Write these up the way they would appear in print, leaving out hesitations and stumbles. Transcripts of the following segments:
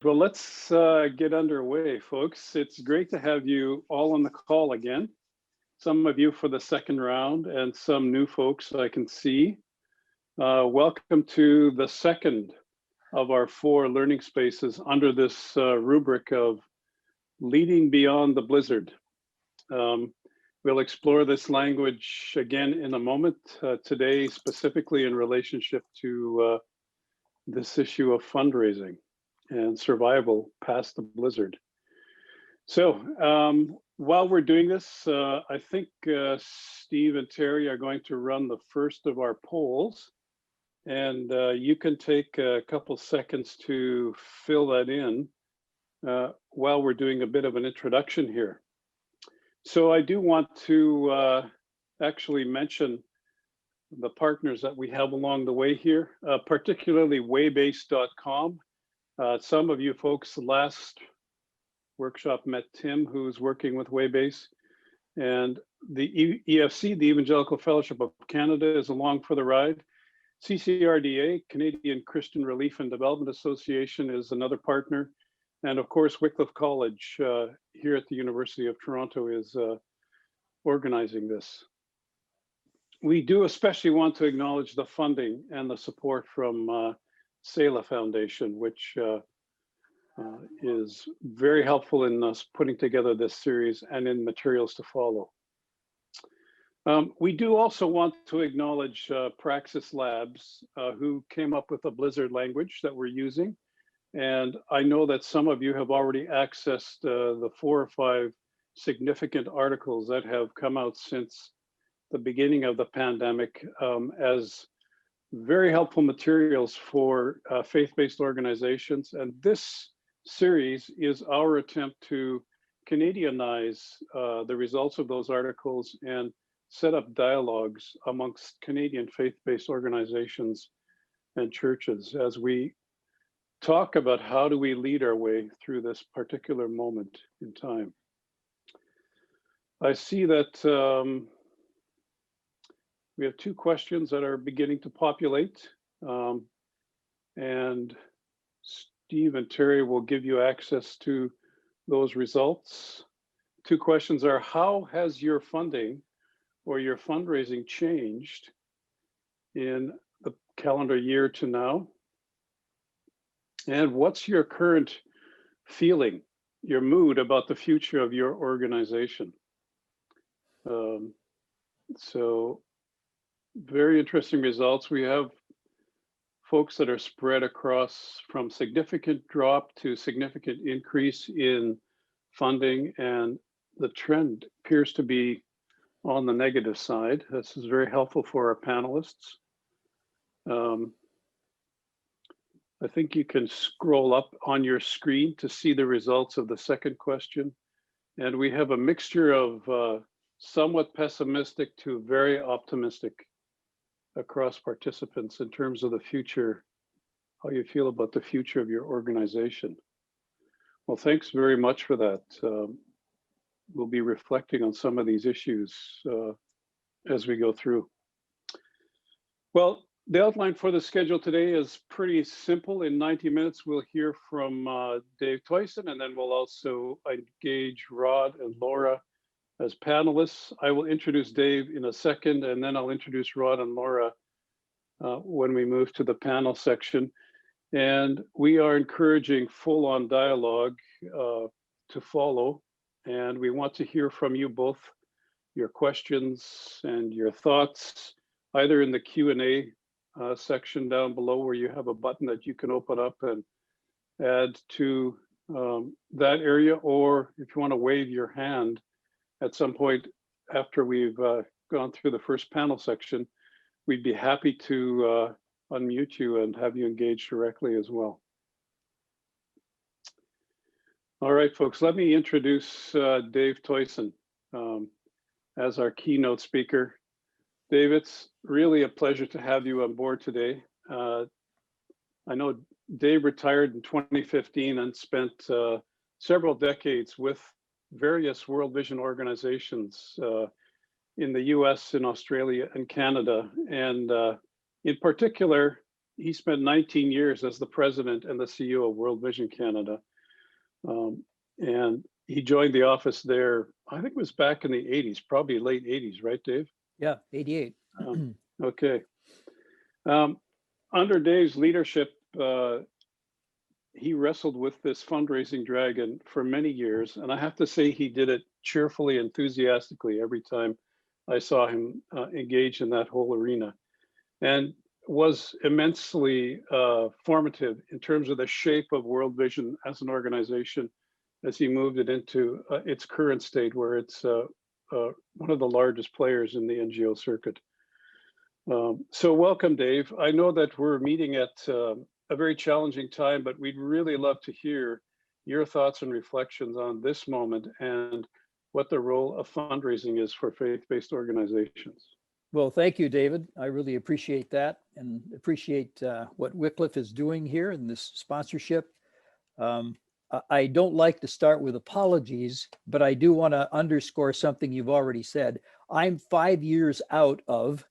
Well, let's get underway, folks. It's great to have you all on the call again. Some of you for the second round and some new folks I can see. Welcome to the second of our 4 learning spaces under this rubric of Leading Beyond the Blizzard. We'll explore this language again in a moment, today specifically in relationship to this issue of fundraising and survival past the blizzard. So while we're doing this, I think Steve and Terry are going to run the first of our polls, and you can take a couple seconds to fill that in while we're doing a bit of an introduction here. So I do want to actually mention the partners that we have along the way here, particularly waybase.com. Some of you folks last workshop met Tim, who's working with Waybase, and the EFC, the Evangelical Fellowship of Canada, is along for the ride. CCRDA, Canadian Christian Relief and Development Association, is another partner. And of course, Wycliffe College here at the University of Toronto is organizing this. We do especially want to acknowledge the funding and the support from Selah Foundation, which is very helpful in us putting together this series and in materials to follow. We do also want to acknowledge Praxis Labs, who came up with a Blizzard language that we're using. And I know that some of you have already accessed the 4 or 5 significant articles that have come out since the beginning of the pandemic as very helpful materials for faith-based organizations. And this series is our attempt to Canadianize the results of those articles and set up dialogues amongst Canadian faith-based organizations and churches as we talk about how do we lead our way through this particular moment in time. I see that we have 2 questions that are beginning to populate, and Steve and Terry will give you access to those results. 2 questions are, how has your funding or your fundraising changed in the calendar year to now? And what's your current feeling, your mood about the future of your organization? So very interesting results. We have folks that are spread across from significant drop to significant increase in funding, and the trend appears to be on the negative side. This is very helpful for our panelists. I think you can scroll up on your screen to see the results of the second question. And we have a mixture of somewhat pessimistic to very optimistic across participants in terms of the future, how you feel about the future of your organization. Well, thanks very much for that. We'll be reflecting on some of these issues as we go through. Well, the outline for the schedule today is pretty simple. In 90 minutes, we'll hear from Dave Toycen, and then we'll also engage Rod and Laura as panelists. I will introduce Dave in a second, and then I'll introduce Rod and Laura when we move to the panel section. And we are encouraging full-on dialogue to follow. And we want to hear from you both, your questions and your thoughts, either in the Q&A section down below where you have a button that you can open up and add to that area, or if you want to wave your hand at some point after we've gone through the first panel section, we'd be happy to unmute you and have you engage directly as well. All right, folks, let me introduce Dave Toycen as our keynote speaker. Dave, it's really a pleasure to have you on board today. I know Dave retired in 2015 and spent several decades with various World Vision organizations in the US, in Australia, and Canada. And in particular, he spent 19 years as the president and the CEO of World Vision Canada. And he joined the office there, I think it was back in the 80s, probably late 80s, right, Dave? Yeah, 88. Okay. Under Dave's leadership, he wrestled with this fundraising dragon for many years. And I have to say, he did it cheerfully, enthusiastically every time I saw him engage in that whole arena. And was immensely formative in terms of the shape of World Vision as an organization as he moved it into its current state, where it's one of the largest players in the NGO circuit. So welcome, Dave. I know that we're meeting at a very challenging time, but we'd really love to hear your thoughts and reflections on this moment and what the role of fundraising is for faith-based organizations. Well, thank you, David. I really appreciate that and appreciate what Wycliffe is doing here in this sponsorship. I don't like to start with apologies, but I do want to underscore something you've already said. I'm 5 years out of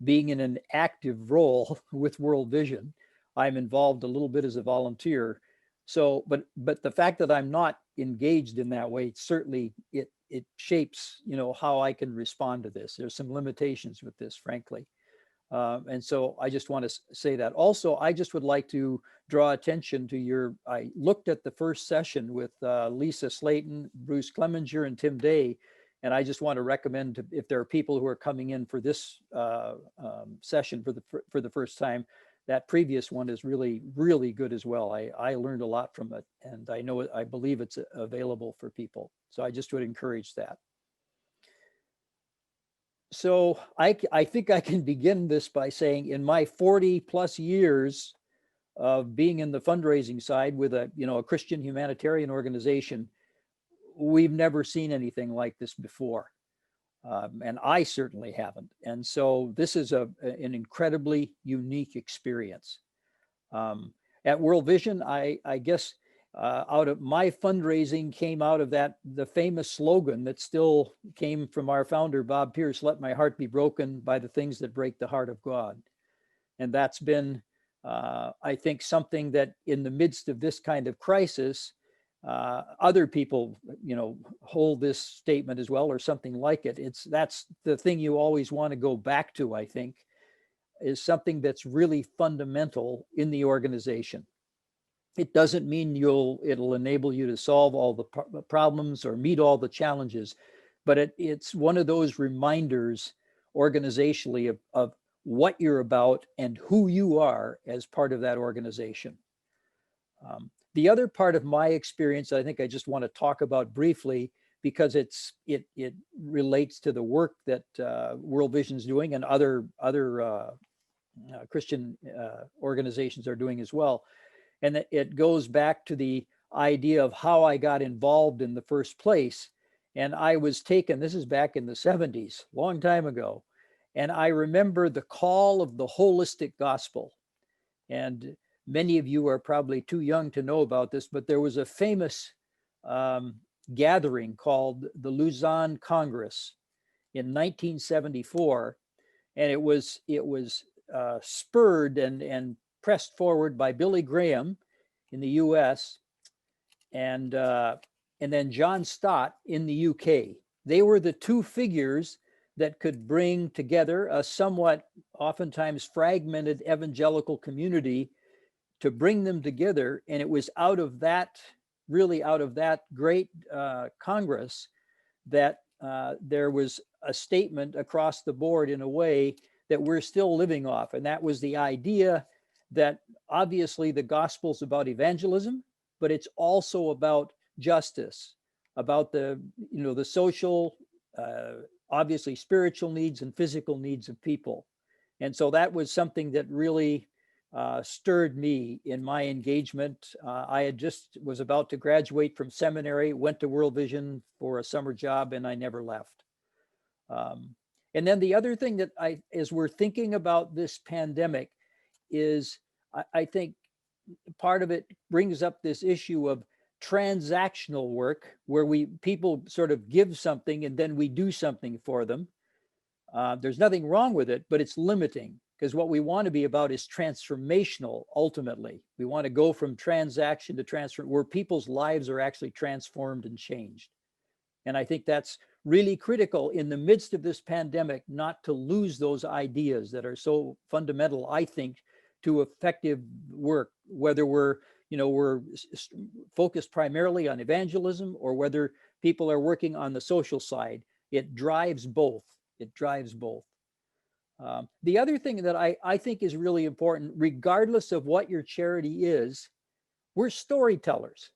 being in an active role with World Vision. I'm involved a little bit as a volunteer. So, but the fact that I'm not engaged in that way, certainly it shapes, how I can respond to this. There's some limitations with this, frankly. And so I just want to say that. Also, I just would like to draw attention to I looked at the first session with Lisa Slayton, Bruce Clemenger, and Tim Day. And I just want to recommend, if there are people who are coming in for this session for the first time, that previous one is really, really good as well. I learned a lot from it, and I believe it's available for people. So I just would encourage that. So I think I can begin this by saying, in my 40 plus years of being in the fundraising side with a Christian humanitarian organization, we've never seen anything like this before. And I certainly haven't. And so this is an incredibly unique experience. At World Vision, I guess out of my fundraising came out of the famous slogan that still came from our founder, Bob Pierce, "Let my heart be broken by the things that break the heart of God." And that's been, I think, something that in the midst of this kind of crisis, other people, hold this statement as well, or something like it. That's the thing you always want to go back to, I think, is something that's really fundamental in the organization. It doesn't mean it'll enable you to solve all the problems or meet all the challenges, but it's one of those reminders organizationally of what you're about and who you are as part of that organization. The other part of my experience, I think I just want to talk about briefly, because it relates to the work that World Vision is doing and other Christian organizations are doing as well. And it goes back to the idea of how I got involved in the first place. And I was taken, this is back in the 70s, long time ago. And I remember the call of the holistic gospel. And many of you are probably too young to know about this, but there was a famous gathering called the Luzon Congress in 1974. And it was spurred and pressed forward by Billy Graham in the US and then John Stott in the UK. They were the two figures that could bring together a somewhat oftentimes fragmented evangelical community, to bring them together. And it was out of that great Congress that there was a statement across the board in a way that we're still living off. And that was the idea that obviously the gospel's about evangelism, but it's also about justice, about the social, obviously spiritual needs and physical needs of people. And so that was something that really stirred me in my engagement. I was about to graduate from seminary, went to World Vision for a summer job, and I never left. And then the other thing that as we're thinking about this pandemic, is I think part of it brings up this issue of transactional work, where people sort of give something and then we do something for them. There's nothing wrong with it, but it's limiting, because what we want to be about is transformational. Ultimately, we want to go from transaction to transfer, where people's lives are actually transformed and changed. And I think that's really critical in the midst of this pandemic, not to lose those ideas that are so fundamental, I think, to effective work, whether we're focused primarily on evangelism or whether people are working on the social side. It drives both. It drives both. The other thing that I think is really important, regardless of what your charity is, we're storytellers.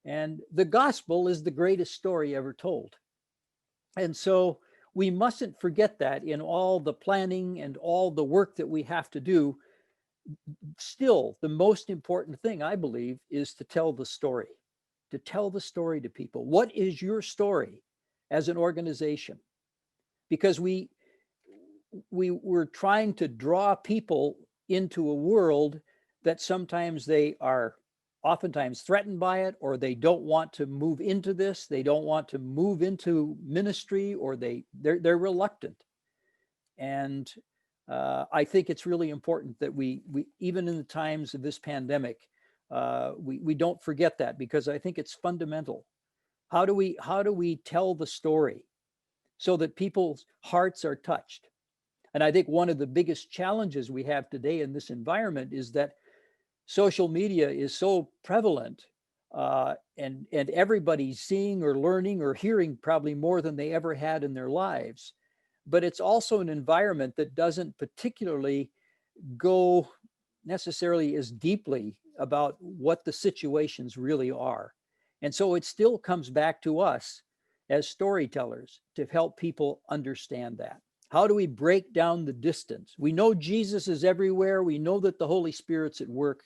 And the gospel is the greatest story ever told. And so we mustn't forget that in all the planning and all the work that we have to do. Still, the most important thing, I believe, is to tell the story, to people. What is your story as an organization? Because we're trying to draw people into a world that sometimes they are oftentimes threatened by it, or they don't want to move into this. They don't want to move into ministry, or they're reluctant. And I think it's really important that we even in the times of this pandemic, we don't forget that, because I think it's fundamental. How do we tell the story so that people's hearts are touched? And I think one of the biggest challenges we have today in this environment is that social media is so prevalent, and everybody's seeing or learning or hearing probably more than they ever had in their lives. But it's also an environment that doesn't particularly go necessarily as deeply about what the situations really are. And so it still comes back to us as storytellers to help people understand that. How do we break down the distance? We know Jesus is everywhere. We know that the Holy Spirit's at work.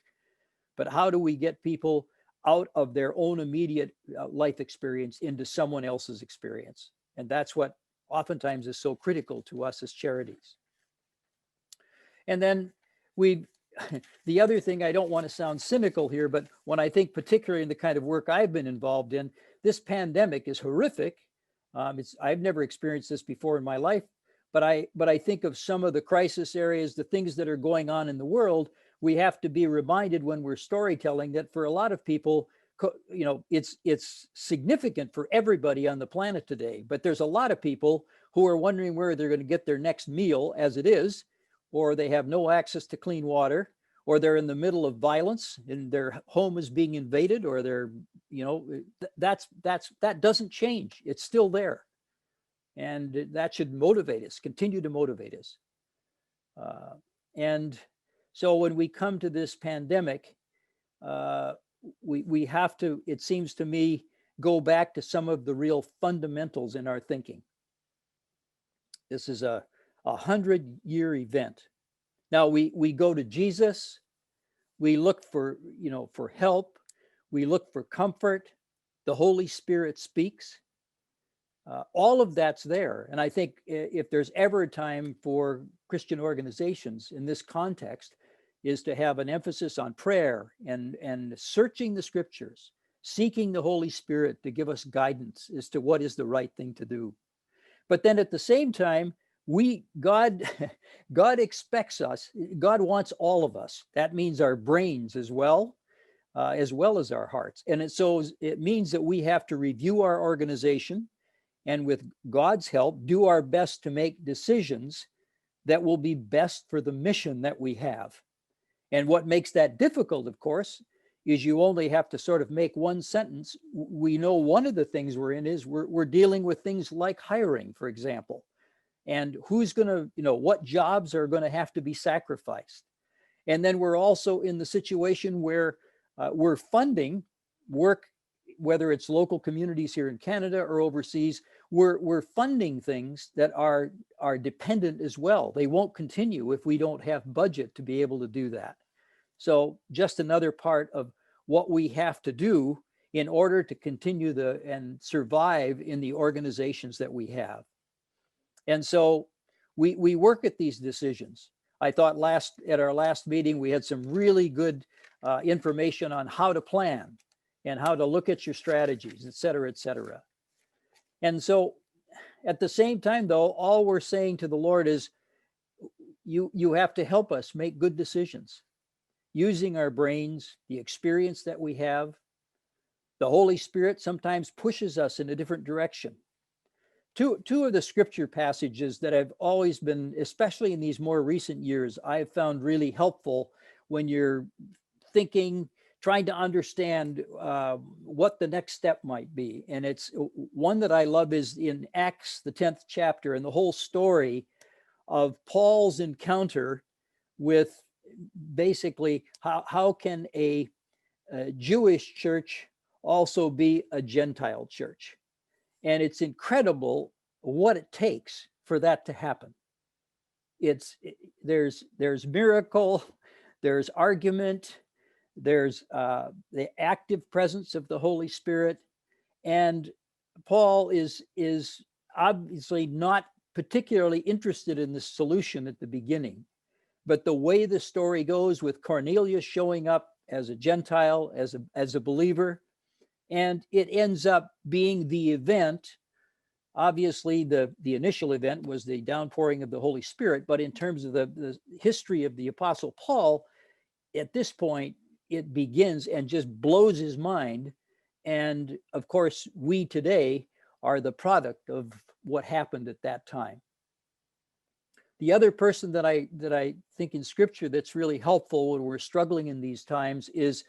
But how do we get people out of their own immediate life experience into someone else's experience? And that's what oftentimes is so critical to us as charities. And then the other thing, I don't want to sound cynical here, but when I think particularly in the kind of work I've been involved in, this pandemic is horrific. I've never experienced this before in my life, but I think of some of the crisis areas, the things that are going on in the world. We have to be reminded when we're storytelling that for a lot of people, it's significant for everybody on the planet today, but there's a lot of people who are wondering where they're going to get their next meal as it is, or they have no access to clean water, or they're in the middle of violence and their home is being invaded, or that doesn't change. It's still there. And that should motivate us, continue to motivate us. And so when we come to this pandemic, we have to, it seems to me, go back to some of the real fundamentals in our thinking. This is a 100-year event. Now we go to Jesus, we look for help, we look for comfort, the Holy Spirit speaks. All of that's there. And I think if there's ever a time for Christian organizations in this context, is to have an emphasis on prayer and searching the scriptures, seeking the Holy Spirit to give us guidance as to what is the right thing to do. But then at the same time, God expects us, God wants all of us. That means our brains as well as our hearts. And so it means that we have to review our organization and with God's help, do our best to make decisions that will be best for the mission that we have. And what makes that difficult, of course, is you only have to sort of make one sentence. We know one of the things we're in is we're dealing with things like hiring, for example, and who's going to, what jobs are going to have to be sacrificed. And then we're also in the situation where we're funding work, whether it's local communities here in Canada or overseas, we're funding things that are dependent as well. They won't continue if we don't have budget to be able to do that. So just another part of what we have to do in order to continue and survive in the organizations that we have. And so we work at these decisions. I thought at our last meeting, we had some really good information on how to plan and how to look at your strategies, et cetera, et cetera. And so at the same time, though, all we're saying to the Lord is, you have to help us make good decisions using our brains, the experience that we have. The Holy Spirit sometimes pushes us in a different direction. Two of the scripture passages that I've always been, especially in these more recent years, I've found really helpful when you're thinking, trying to understand what the next step might be. And it's one that I love is in Acts, the 10th chapter, and the whole story of Paul's encounter with basically how can a Jewish church also be a Gentile church. And it's incredible what it takes for that to happen. There's miracle, there's argument, there's the active presence of the Holy Spirit. And Paul is obviously not particularly interested in the solution at the beginning. But the way the story goes with Cornelius showing up as a Gentile, as a believer, and it ends up being the event. Obviously, the initial event was the downpouring of the Holy Spirit, but in terms of the history of the Apostle Paul, at this point, it begins and just blows his mind. And of course, we today are the product of what happened at that time. The other person that I think in Scripture that's really helpful when we're struggling in these times is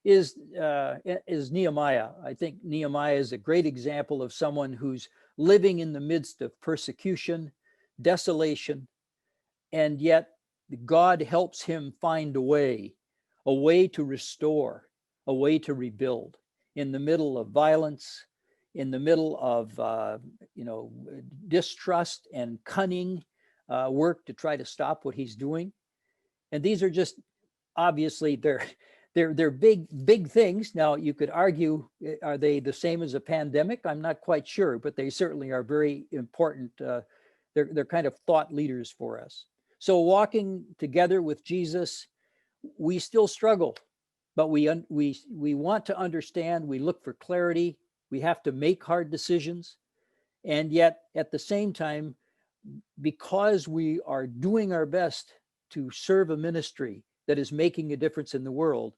Nehemiah. I think Nehemiah is a great example of someone who's living in the midst of persecution, desolation, and yet God helps him find a way to restore, a way to rebuild in the middle of violence, in the middle of distrust and cunning work to try to stop what he's doing. And these are just obviously they're big things. Now you could argue, are they the same as a pandemic? I'm not quite sure, but they certainly are very important. They're kind of thought leaders for us. So walking together with Jesus, we still struggle, but we want to understand. We look for clarity. We have to make hard decisions, and yet at the same time, because we are doing our best to serve a ministry that is making a difference in the world,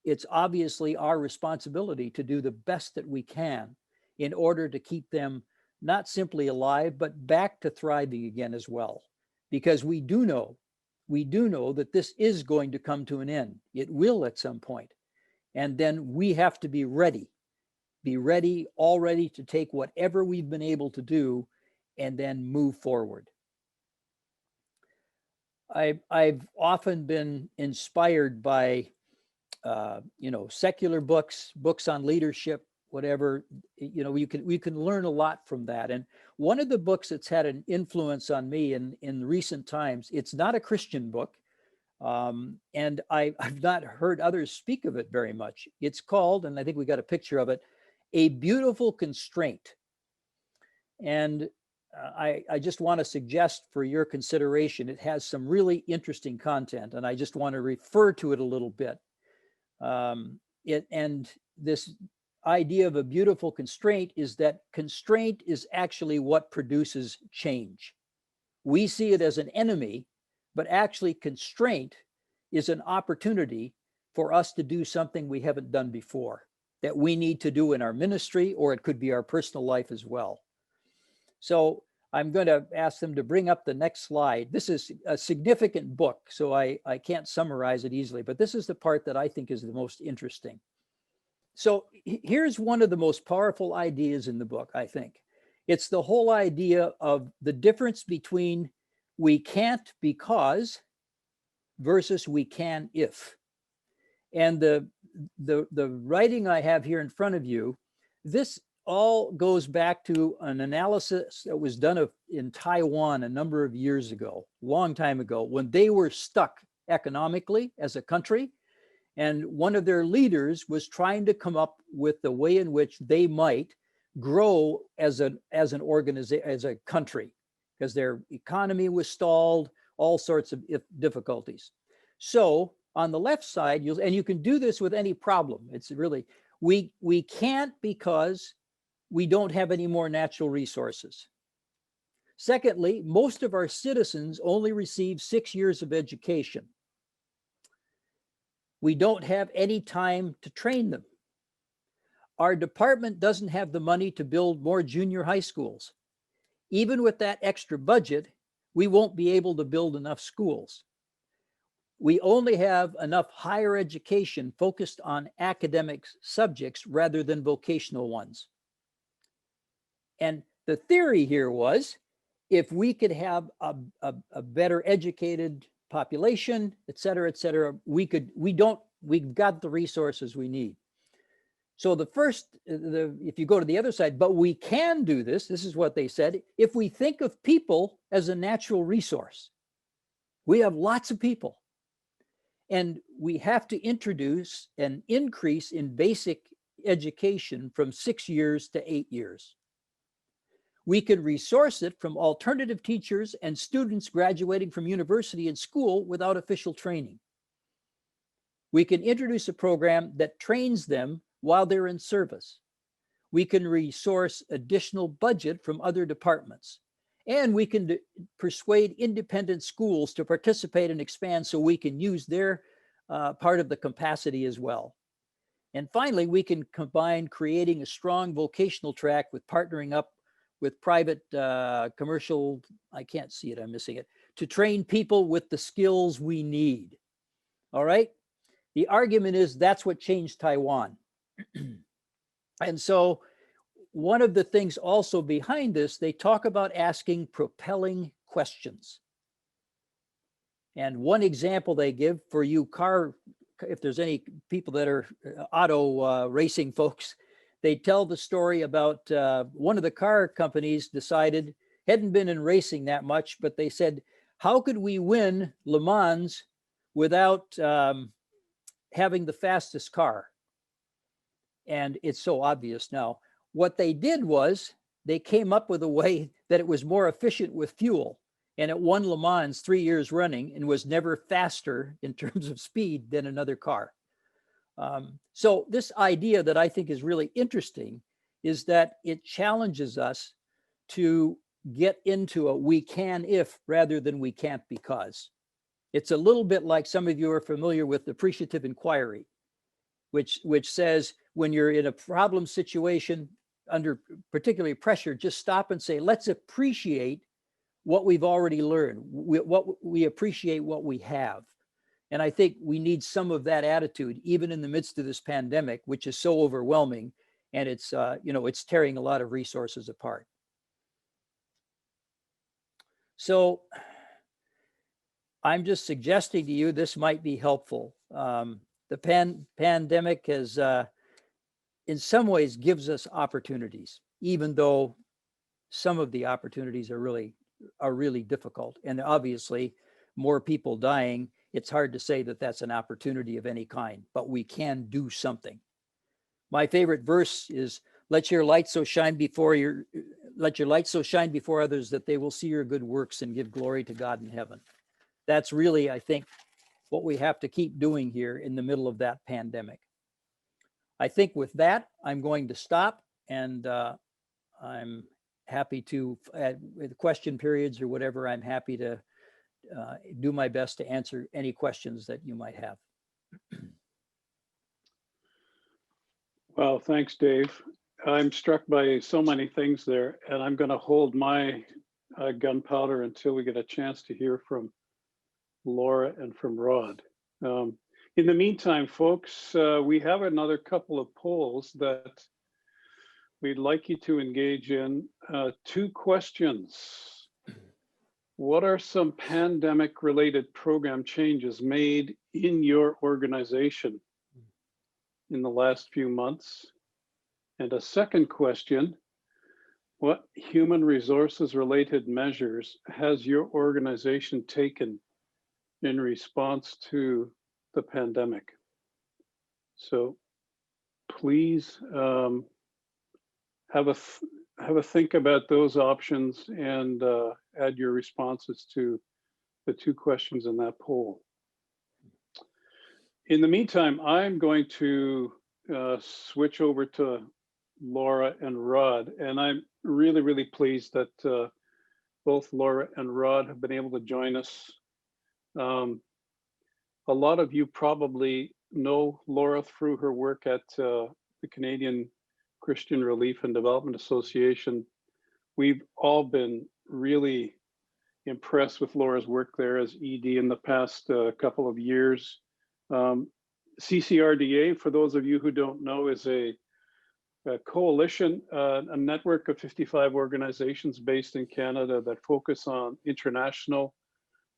it's obviously our responsibility to do the best that we can in order to keep them not simply alive, but back to thriving again as well. Because we do know that this is going to come to an end. It will at some point. And then we have to be ready, all ready to take whatever we've been able to do and then move forward. I've often been inspired by, secular books on leadership, whatever. We can learn a lot from that. And one of the books that's had an influence on me in recent times, it's not a Christian book, and I've not heard others speak of it very much. It's called, and I think we got a picture of it, A Beautiful Constraint. And I just want to suggest for your consideration, it has some really interesting content, and I just want to refer to it a little bit. And this idea of a beautiful constraint is that constraint is actually what produces change. We see it as an enemy, but actually constraint is an opportunity for us to do something we haven't done before, that we need to do in our ministry, or it could be our personal life as well. So I'm going to ask them to bring up the next slide. This is a significant book, so I can't summarize it easily, but this is the part that I think is the most interesting. So here's one of the most powerful ideas in the book, I think. It's the whole idea of the difference between we can't because versus we can if. And the writing I have here in front of you, this all goes back to an analysis that was done in Taiwan a number of years ago, long time ago, when they were stuck economically as a country. And one of their leaders was trying to come up with the way in which they might grow as an organization, as a country, because their economy was stalled, all sorts of difficulties. So on the left side, and you can do this with any problem. It's really, we can't because we don't have any more natural resources. Secondly, most of our citizens only receive 6 years of education. We don't have any time to train them. Our department doesn't have the money to build more junior high schools. Even with that extra budget, we won't be able to build enough schools. We only have enough higher education focused on academic subjects rather than vocational ones. And the theory here was, if we could have a better educated population, et cetera, we've got the resources we need. So if you go to the other side, but we can do this is what they said, if we think of people as a natural resource. We have lots of people. And we have to introduce an increase in basic education from 6 years to 8 years. We could resource it from alternative teachers and students graduating from university and school without official training. We can introduce a program that trains them while they're in service. We can resource additional budget from other departments. And we can persuade independent schools to participate and expand so we can use their part of the capacity as well. And finally, we can combine creating a strong vocational track with partnering up with private commercial, I can't see it, I'm missing it, to train people with the skills we need. All right? The argument is that's what changed Taiwan. And so one of the things also behind this, they talk about asking propelling questions. And one example they give for you if there's any people that are auto racing folks, they tell the story about one of the car companies decided, hadn't been in racing that much, but they said, how could we win Le Mans without having the fastest car? And it's so obvious now. What they did was they came up with a way that it was more efficient with fuel. And it won Le Mans 3 years running and was never faster in terms of speed than another car. So this idea that I think is really interesting is that it challenges us to get into a we can if rather than we can't because. It's a little bit like some of you are familiar with appreciative inquiry, which says when you're in a problem situation under particularly pressure, just stop and say, let's appreciate what we've already learned. We appreciate what we have. And I think we need some of that attitude, even in the midst of this pandemic, which is so overwhelming, and it's it's tearing a lot of resources apart. So I'm just suggesting to you this might be helpful. The pandemic has, in some ways, gives us opportunities, even though some of the opportunities are really difficult. And obviously, more people dying, it's hard to say that that's an opportunity of any kind, but we can do something. My favorite verse is, let your light so shine before others that they will see your good works and give glory to God in heaven. That's really, I think, what we have to keep doing here in the middle of that pandemic. I think with that, I'm going to stop, and I'm happy to, with question periods or whatever, I'm happy to do my best to answer any questions that you might have. Well, thanks, Dave. I'm struck by so many things there, and I'm going to hold my gunpowder until we get a chance to hear from Laura and from Rod. In the meantime, folks, we have another couple of polls that we'd like you to engage in. 2 questions. What are some pandemic-related program changes made in your organization in the last few months? And a second question, what human resources-related measures has your organization taken in response to the pandemic? So please have a think about those options and add your responses to the 2 questions in that poll. In the meantime, I'm going to switch over to Laura and Rod, and I'm really pleased that both Laura and Rod have been able to join us. A lot of you probably know Laura through her work at the Canadian Christian Relief and Development Association. We've all been really impressed with Laura's work there as ED in the past couple of years. CCRDA, for those of you who don't know, is a coalition, a network of 55 organizations based in Canada that focus on international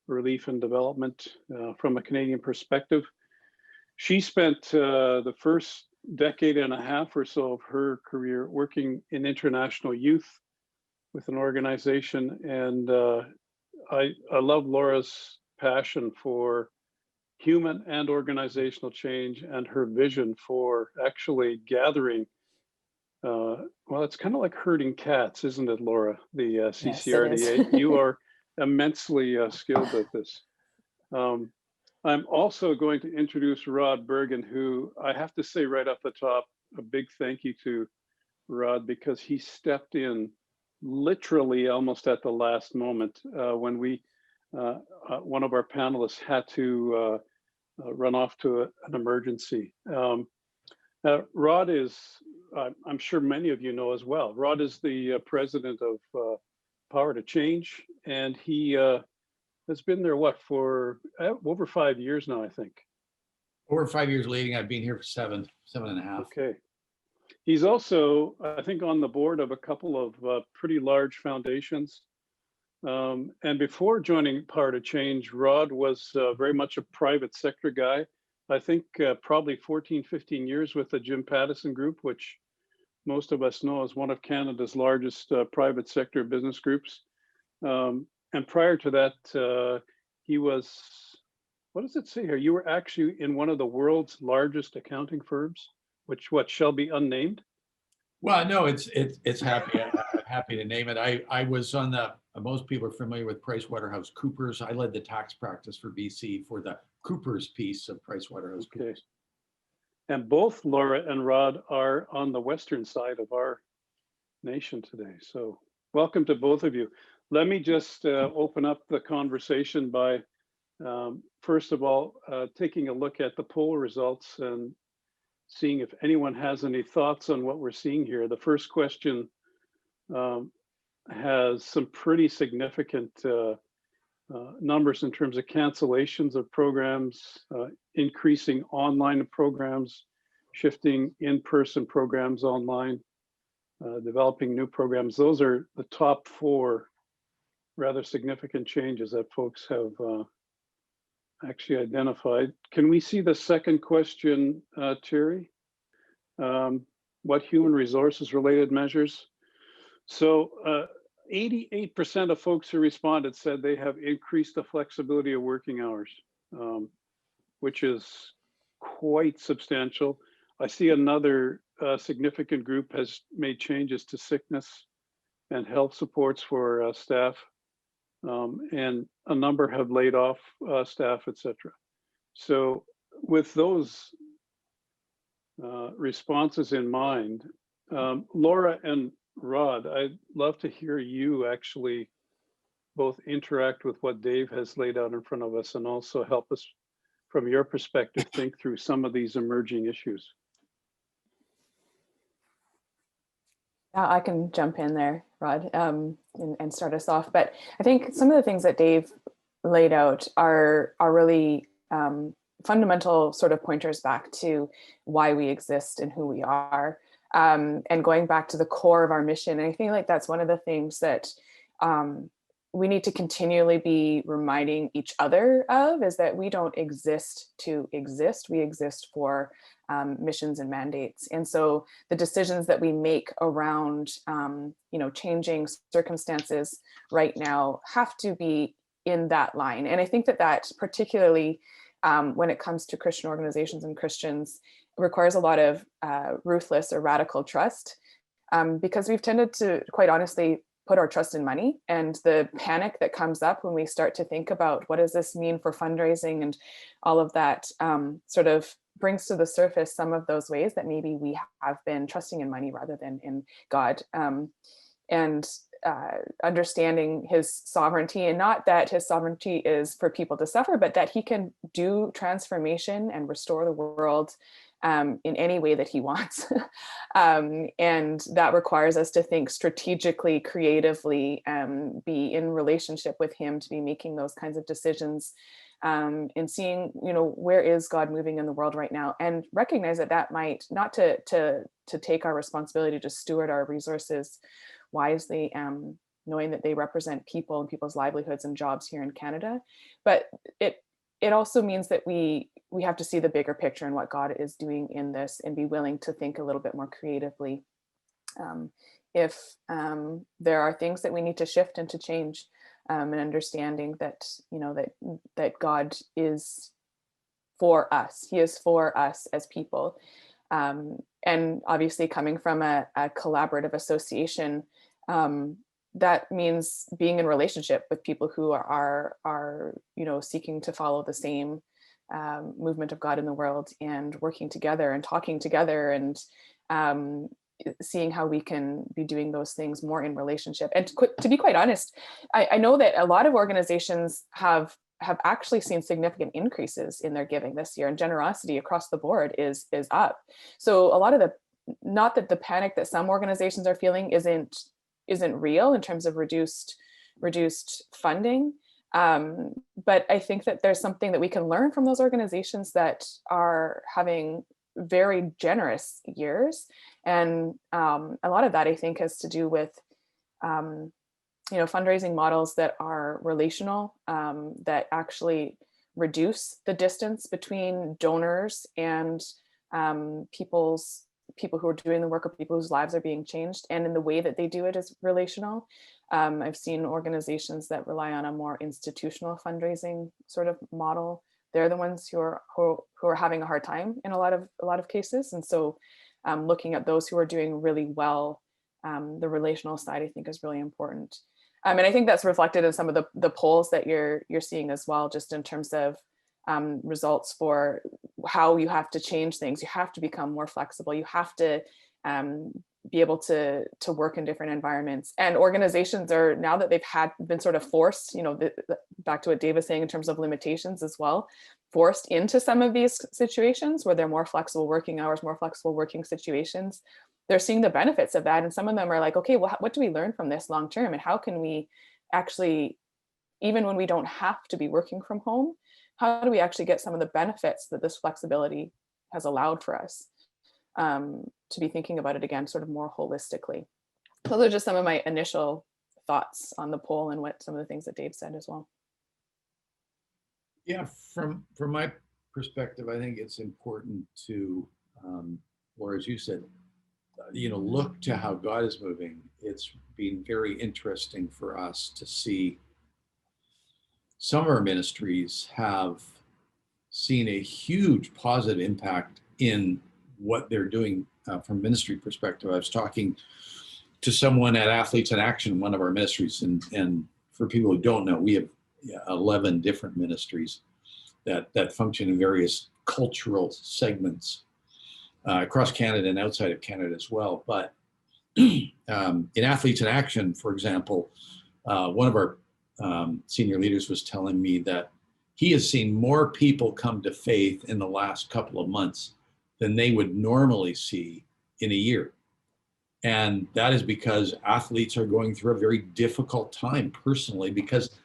relief and development from a Canadian perspective. She spent the first decade and a half or so of her career working in international youth with an organization, and I love Laura's passion for human and organizational change and her vision for actually gathering. Well, it's kind of like herding cats, isn't it, Laura? The CCRDA. Yes, You are immensely skilled at this. I'm also going to introduce Rod Bergen, who I have to say right off the top, a big thank you to Rod, because he stepped in literally almost at the last moment when we, one of our panelists had to run off to an emergency. Rod is, I'm sure many of you know as well, Rod is the president of Power to Change, and he has been there, what, for over 5 years now, I think. Over 5 years leading, I've been here for seven and a half. Okay. He's also, I think, on the board of a couple of pretty large foundations. And before joining Power to Change, Rod was very much a private sector guy. I think probably 14, 15 years with the Jim Pattison Group, which most of us know as one of Canada's largest private sector business groups. And prior to that, he was, what does it say here? You were actually in one of the world's largest accounting firms, which what shall be unnamed? Well, no, it's happy. I'm happy to name it. I was on the, most people are familiar with PricewaterhouseCoopers. I led the tax practice for BC for the Coopers piece of PricewaterhouseCoopers. Okay. And both Laura and Rod are on the western side of our nation today. So welcome to both of you. Let me just open up the conversation by, first of all, taking a look at the poll results and seeing if anyone has any thoughts on what we're seeing here. The first question has some pretty significant numbers in terms of cancellations of programs, increasing online programs, shifting in-person programs online, developing new programs. Those are the top 4 rather significant changes that folks have actually identified. Can we see the second question, Terry? What human resources related measures? So 88% of folks who responded said they have increased the flexibility of working hours, which is quite substantial. I see another significant group has made changes to sickness and health supports for staff. And a number have laid off staff, etc. So with those responses in mind, Laura and Rod, I'd love to hear you actually both interact with what Dave has laid out in front of us and also help us from your perspective think through some of these emerging issues. Yeah, I can jump in there, Rod, and start us off. But I think some of the things that Dave laid out are really fundamental sort of pointers back to why we exist and who we are, and going back to the core of our mission. And I think like that's one of the things that we need to continually be reminding each other of, is that we don't exist to exist. We exist for missions and mandates. And so the decisions that we make around, changing circumstances right now have to be in that line. And I think that particularly when it comes to Christian organizations and Christians, requires a lot of ruthless or radical trust, because we've tended to, quite honestly, put our trust in money, and the panic that comes up when we start to think about what does this mean for fundraising and all of that sort of brings to the surface some of those ways that maybe we have been trusting in money rather than in God. And understanding his sovereignty, and not that his sovereignty is for people to suffer, but that he can do transformation and restore the world in any way that he wants. And that requires us to think strategically, creatively, be in relationship with him, to be making those kinds of decisions, and seeing, where is God moving in the world right now, and recognize that that might not to take our responsibility to steward our resources wisely, knowing that they represent people and people's livelihoods and jobs here in Canada. But it also means that we have to see the bigger picture and what God is doing in this, and be willing to think a little bit more creatively. If there are things that we need to shift and to change, and understanding that, that God is for us. He is for us as people. And obviously, coming from a collaborative association, that means being in relationship with people who are seeking to follow the same movement of God in the world, and working together and talking together, and seeing how we can be doing those things more in relationship. And to be quite honest, I know that a lot of organizations have actually seen significant increases in their giving this year, and generosity across the board is up. So a lot of not that the panic that some organizations are feeling isn't real in terms of reduced funding, but I think that there's something that we can learn from those organizations that are having very generous years. And a lot of that, I think, has to do with fundraising models that are relational, that actually reduce the distance between donors and people who are doing the work, or people whose lives are being changed. And in the way that they do it is relational. I've seen organizations that rely on a more institutional fundraising sort of model. They're the ones who are having a hard time in a lot of cases. And so looking at those who are doing really well, the relational side, I think, is really important. And I think that's reflected in some of the polls that you're seeing as well, just in terms of results for how you have to change things. You have to become more flexible. You have to be able to work in different environments. And organizations are, now that they've been sort of forced, back to what Dave was saying in terms of limitations as well, forced into some of these situations where they're more flexible working hours, more flexible working situations. They're seeing the benefits of that. And some of them are like, okay, well, what do we learn from this long term? And how can we actually, even when we don't have to be working from home, how do we actually get some of the benefits that this flexibility has allowed for us, to be thinking about it again, sort of more holistically. Those are just some of my initial thoughts on the poll and what some of the things that Dave said as well. Yeah, from my perspective, I think it's important to, or as you said, look to how God is moving. It's been very interesting for us to see some of our ministries have seen a huge positive impact in what they're doing from ministry perspective. I was talking to someone at Athletes in Action, one of our ministries, and for people who don't know, we have 11 different ministries that function in various cultural segments across Canada and outside of Canada as well. But in Athletes in Action, for example, one of our senior leaders was telling me that he has seen more people come to faith in the last couple of months than they would normally see in a year. And that is because athletes are going through a very difficult time personally, because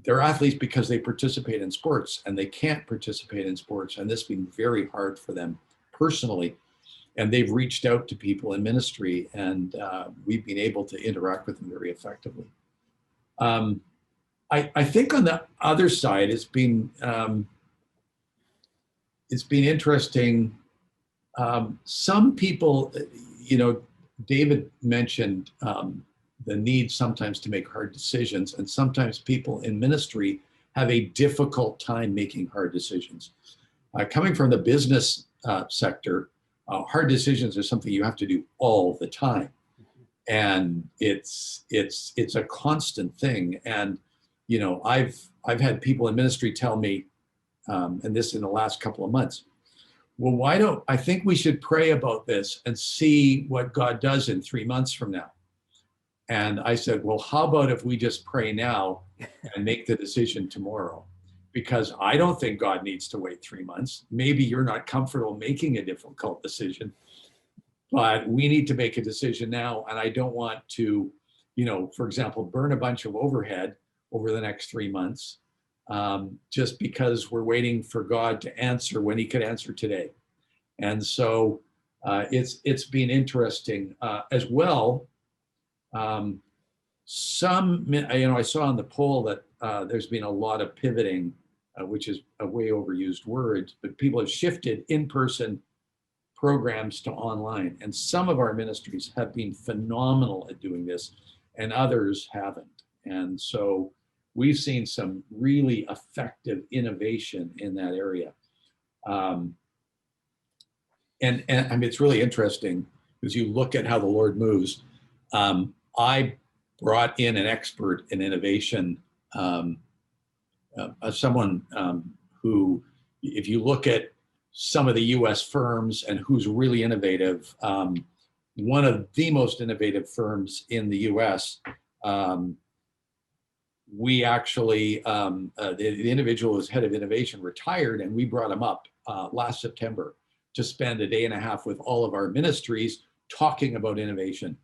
they're athletes because they participate in sports, and they can't participate in sports. And this has been very hard for them personally. And they've reached out to people in ministry, and we've been able to interact with them very effectively. I think on the other side, it's been interesting. Some people, David mentioned the need sometimes to make hard decisions, and sometimes people in ministry have a difficult time making hard decisions. Coming from the business sector, hard decisions are something you have to do all the time, and it's a constant thing. And I've had people in ministry tell me, and this in the last couple of months, well, I think we should pray about this and see what God does in 3 months from now. And I said, well, how about if we just pray now and make the decision tomorrow? Because I don't think God needs to wait 3 months. Maybe you're not comfortable making a difficult decision, but we need to make a decision now. And I don't want to, for example, burn a bunch of overhead over the next 3 months, just because we're waiting for God to answer when he could answer today. And so it's been interesting as well. I saw on the poll that there's been a lot of pivoting, which is a way overused word, but people have shifted in-person programs to online. And some of our ministries have been phenomenal at doing this, and others haven't. And so we've seen some really effective innovation in that area. And I mean, it's really interesting as you look at how the Lord moves. I brought in an expert in innovation, someone who, if you look at some of the US firms and who's really innovative, one of the most innovative firms in the US, we actually, the individual who's head of innovation retired, and we brought him up last September to spend a day and a half with all of our ministries talking about innovation.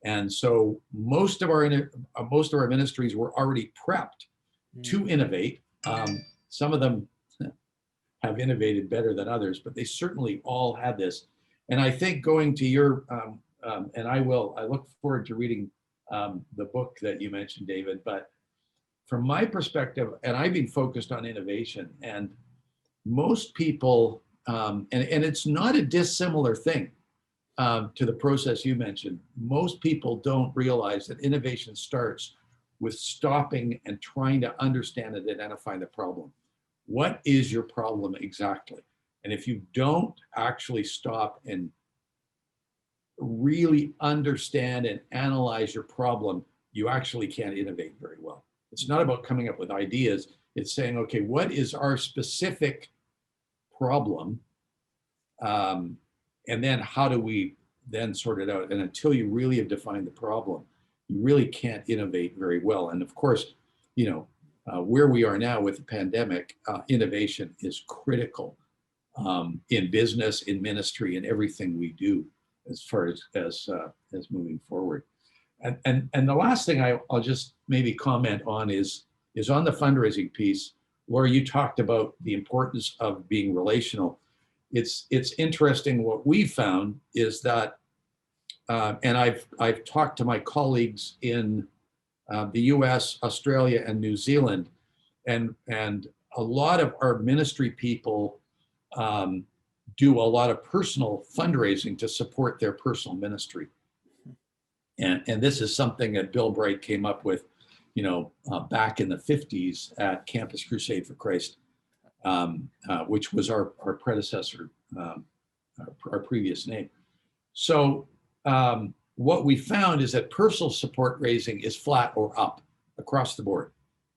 And so most of our ministries were already prepped to innovate. Some of them have innovated better than others, but they certainly all had this. And I think going to your, and I look forward to reading the book that you mentioned, David, but from my perspective, and I've been focused on innovation, and most people, and it's not a dissimilar thing to the process you mentioned. Most people don't realize that innovation starts with stopping and trying to understand and identify the problem. What is your problem exactly? And if you don't actually stop and really understand and analyze your problem, you actually can't innovate very well. It's not about coming up with ideas. It's saying, okay, what is our specific problem? And then how do we then sort it out? And until you really have defined the problem, you really can't innovate very well. And of course, where we are now with the pandemic, innovation is critical in business, in ministry, in everything we do as far as moving forward. And the last thing I'll just maybe comment on is on the fundraising piece. Laura, you talked about the importance of being relational. It's interesting. What we found is that, and I've talked to my colleagues in the US, Australia, and New Zealand, and a lot of our ministry people do a lot of personal fundraising to support their personal ministry. And this is something that Bill Bright came up with, back in the 50s at Campus Crusade for Christ, which was our predecessor, our previous name. So what we found is that personal support raising is flat or up across the board.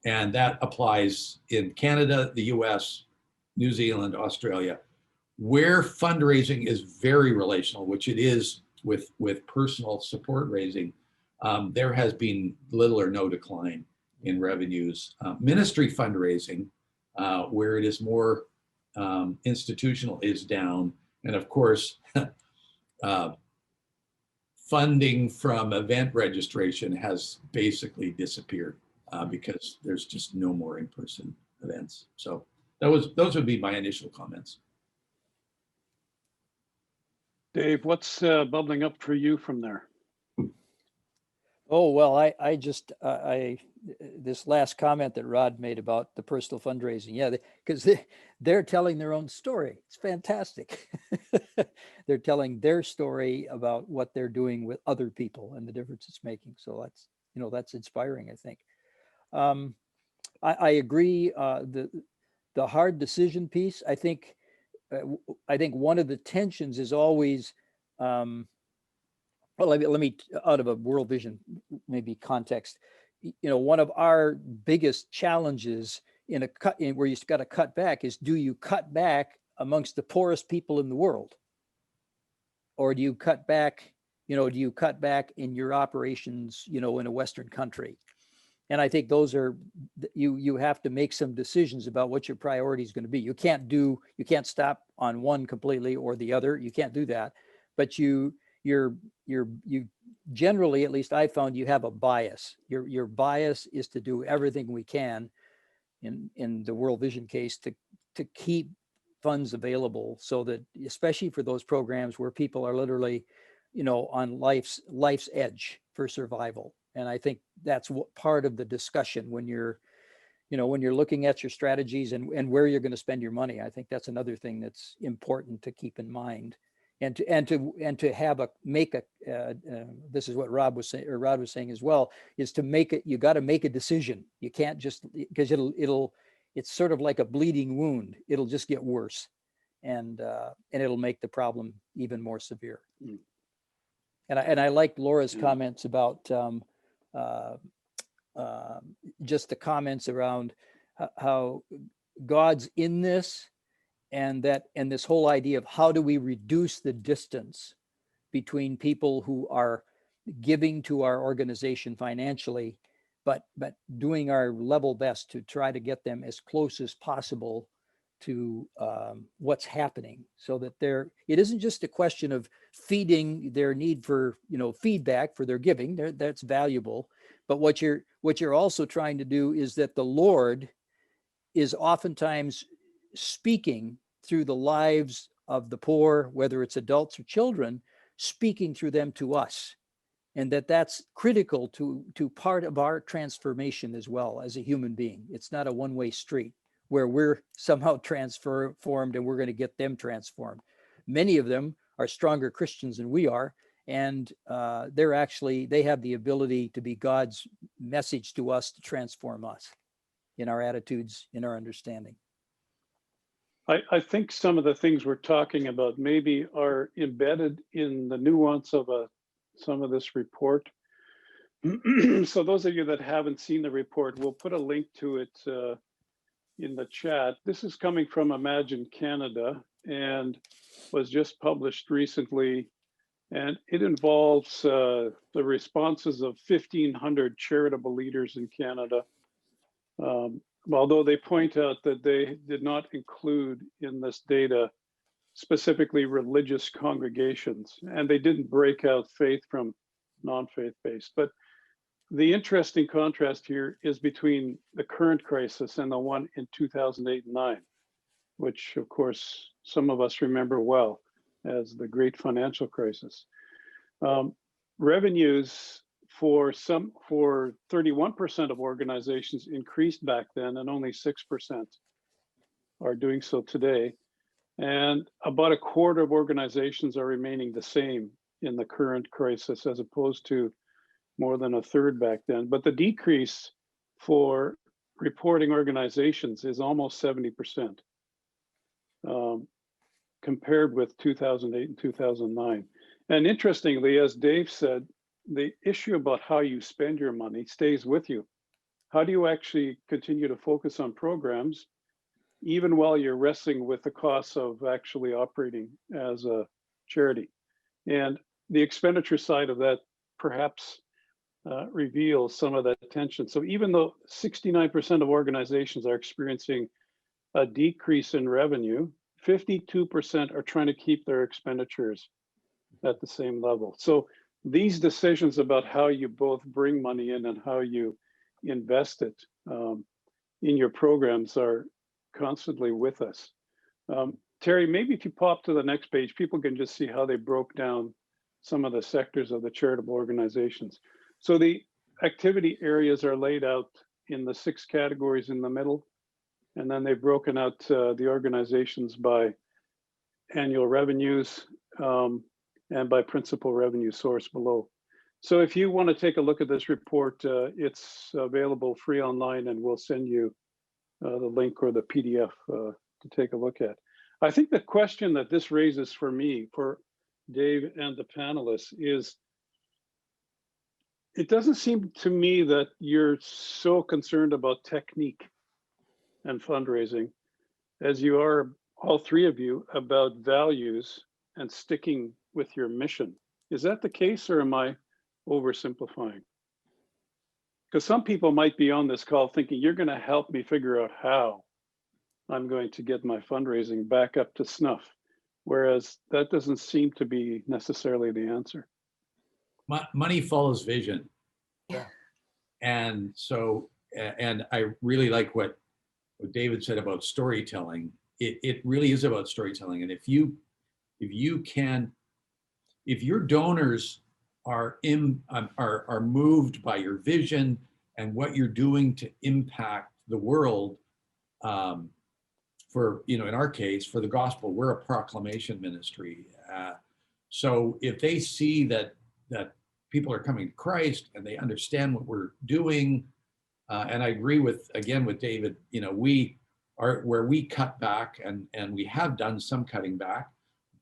And that applies in Canada, the US, New Zealand, Australia. Where fundraising is very relational, which it is with personal support raising, there has been little or no decline in revenues. Ministry fundraising, where it is more institutional, is down. And of course, funding from event registration has basically disappeared because there's just no more in-person events. So those would be my initial comments. Dave, what's bubbling up for you from there? Oh, well, I just, this last comment that Rod made about the personal fundraising, yeah, because they're telling their own story. It's fantastic. They're telling their story about what they're doing with other people and the difference it's making. So that's inspiring, I think. I agree. The hard decision piece, I think one of the tensions is always, well, let me out of a world vision, maybe context, one of our biggest challenges where you've got to cut back is, do you cut back amongst the poorest people in the world? Or do you cut back, do you cut back in your operations, in a Western country? And I think those are, you have to make some decisions about what your priority is going to be. You can't stop on one completely or the other. You can't do that. But you generally, at least I found, you have a bias. Your bias is to do everything we can in the World Vision case to keep funds available, so that, especially for those programs where people are literally, on life's edge for survival. And I think that's what part of the discussion when you're looking at your strategies and where you're going to spend your money. I think that's another thing that's important to keep in mind, and to have this is what Rod was saying as well, is to make it. You got to make a decision. You can't just, because it's sort of like a bleeding wound. It'll just get worse, and it'll make the problem even more severe. And I like Laura's comments about just the comments around how God's in this, and this whole idea of how do we reduce the distance between people who are giving to our organization financially, but doing our level best to try to get them as close as possible to what's happening, so that it isn't just a question of feeding their need for feedback for their giving. That's valuable, but what you're also trying to do is that the Lord is oftentimes speaking through the lives of the poor, whether it's adults or children, speaking through them to us, and that's critical to part of our transformation as well as a human being. It's not a one-way street where we're somehow transformed and we're going to get them transformed. Many of them are stronger Christians than we are, and they have the ability to be God's message to us to transform us in our attitudes, in our understanding. I think some of the things we're talking about maybe are embedded in the nuance of some of this report. So those of you that haven't seen the report, we'll put a link to it in the chat. This is coming from Imagine Canada and was just published recently, and it involves the responses of 1,500 charitable leaders in Canada. Although they point out that they did not include in this data specifically religious congregations, and they didn't break out faith from non-faith-based. But the interesting contrast here is between the current crisis and the one in 2008 and 9, which of course some of us remember well as the great financial crisis. Revenues for 31% of organizations increased back then, and only 6% are doing so today. And about a quarter of organizations are remaining the same in the current crisis, as opposed to more than a third back then. But the decrease for reporting organizations is almost 70%, compared with 2008 and 2009. And interestingly, as Dave said, the issue about how you spend your money stays with you. How do you actually continue to focus on programs, even while you're wrestling with the costs of actually operating as a charity? And the expenditure side of that perhaps reveals some of that tension. So even though 69% of organizations are experiencing a decrease in revenue, 52% are trying to keep their expenditures at the same level. So these decisions about how you both bring money in and how you invest it in your programs are constantly with us. Terry, maybe if you pop to the next page, people can just see how they broke down some of the sectors of the charitable organizations. So the activity areas are laid out in the 6 categories in the middle, and then they've broken out the organizations by annual revenues and by principal revenue source below. So if you want to take a look at this report, it's available free online, and we'll send you the link or the PDF to take a look at. I think the question that this raises for me, for Dave and the panelists, is it doesn't seem to me that you're so concerned about technique and fundraising as you are, all three of you, about values and sticking with your mission. Is that the case, or am I oversimplifying? Because some people might be on this call thinking you're going to help me figure out how I'm going to get my fundraising back up to snuff, whereas that doesn't seem to be necessarily the answer. Money follows vision. Yeah. And so, and I really like what David said about storytelling. It really is about storytelling. And if your donors are moved by your vision and what you're doing to impact the world, for, in our case, for the gospel, we're a proclamation ministry. So if they see that people are coming to Christ and they understand what we're doing, and I agree with David, where we cut back, and we have done some cutting back,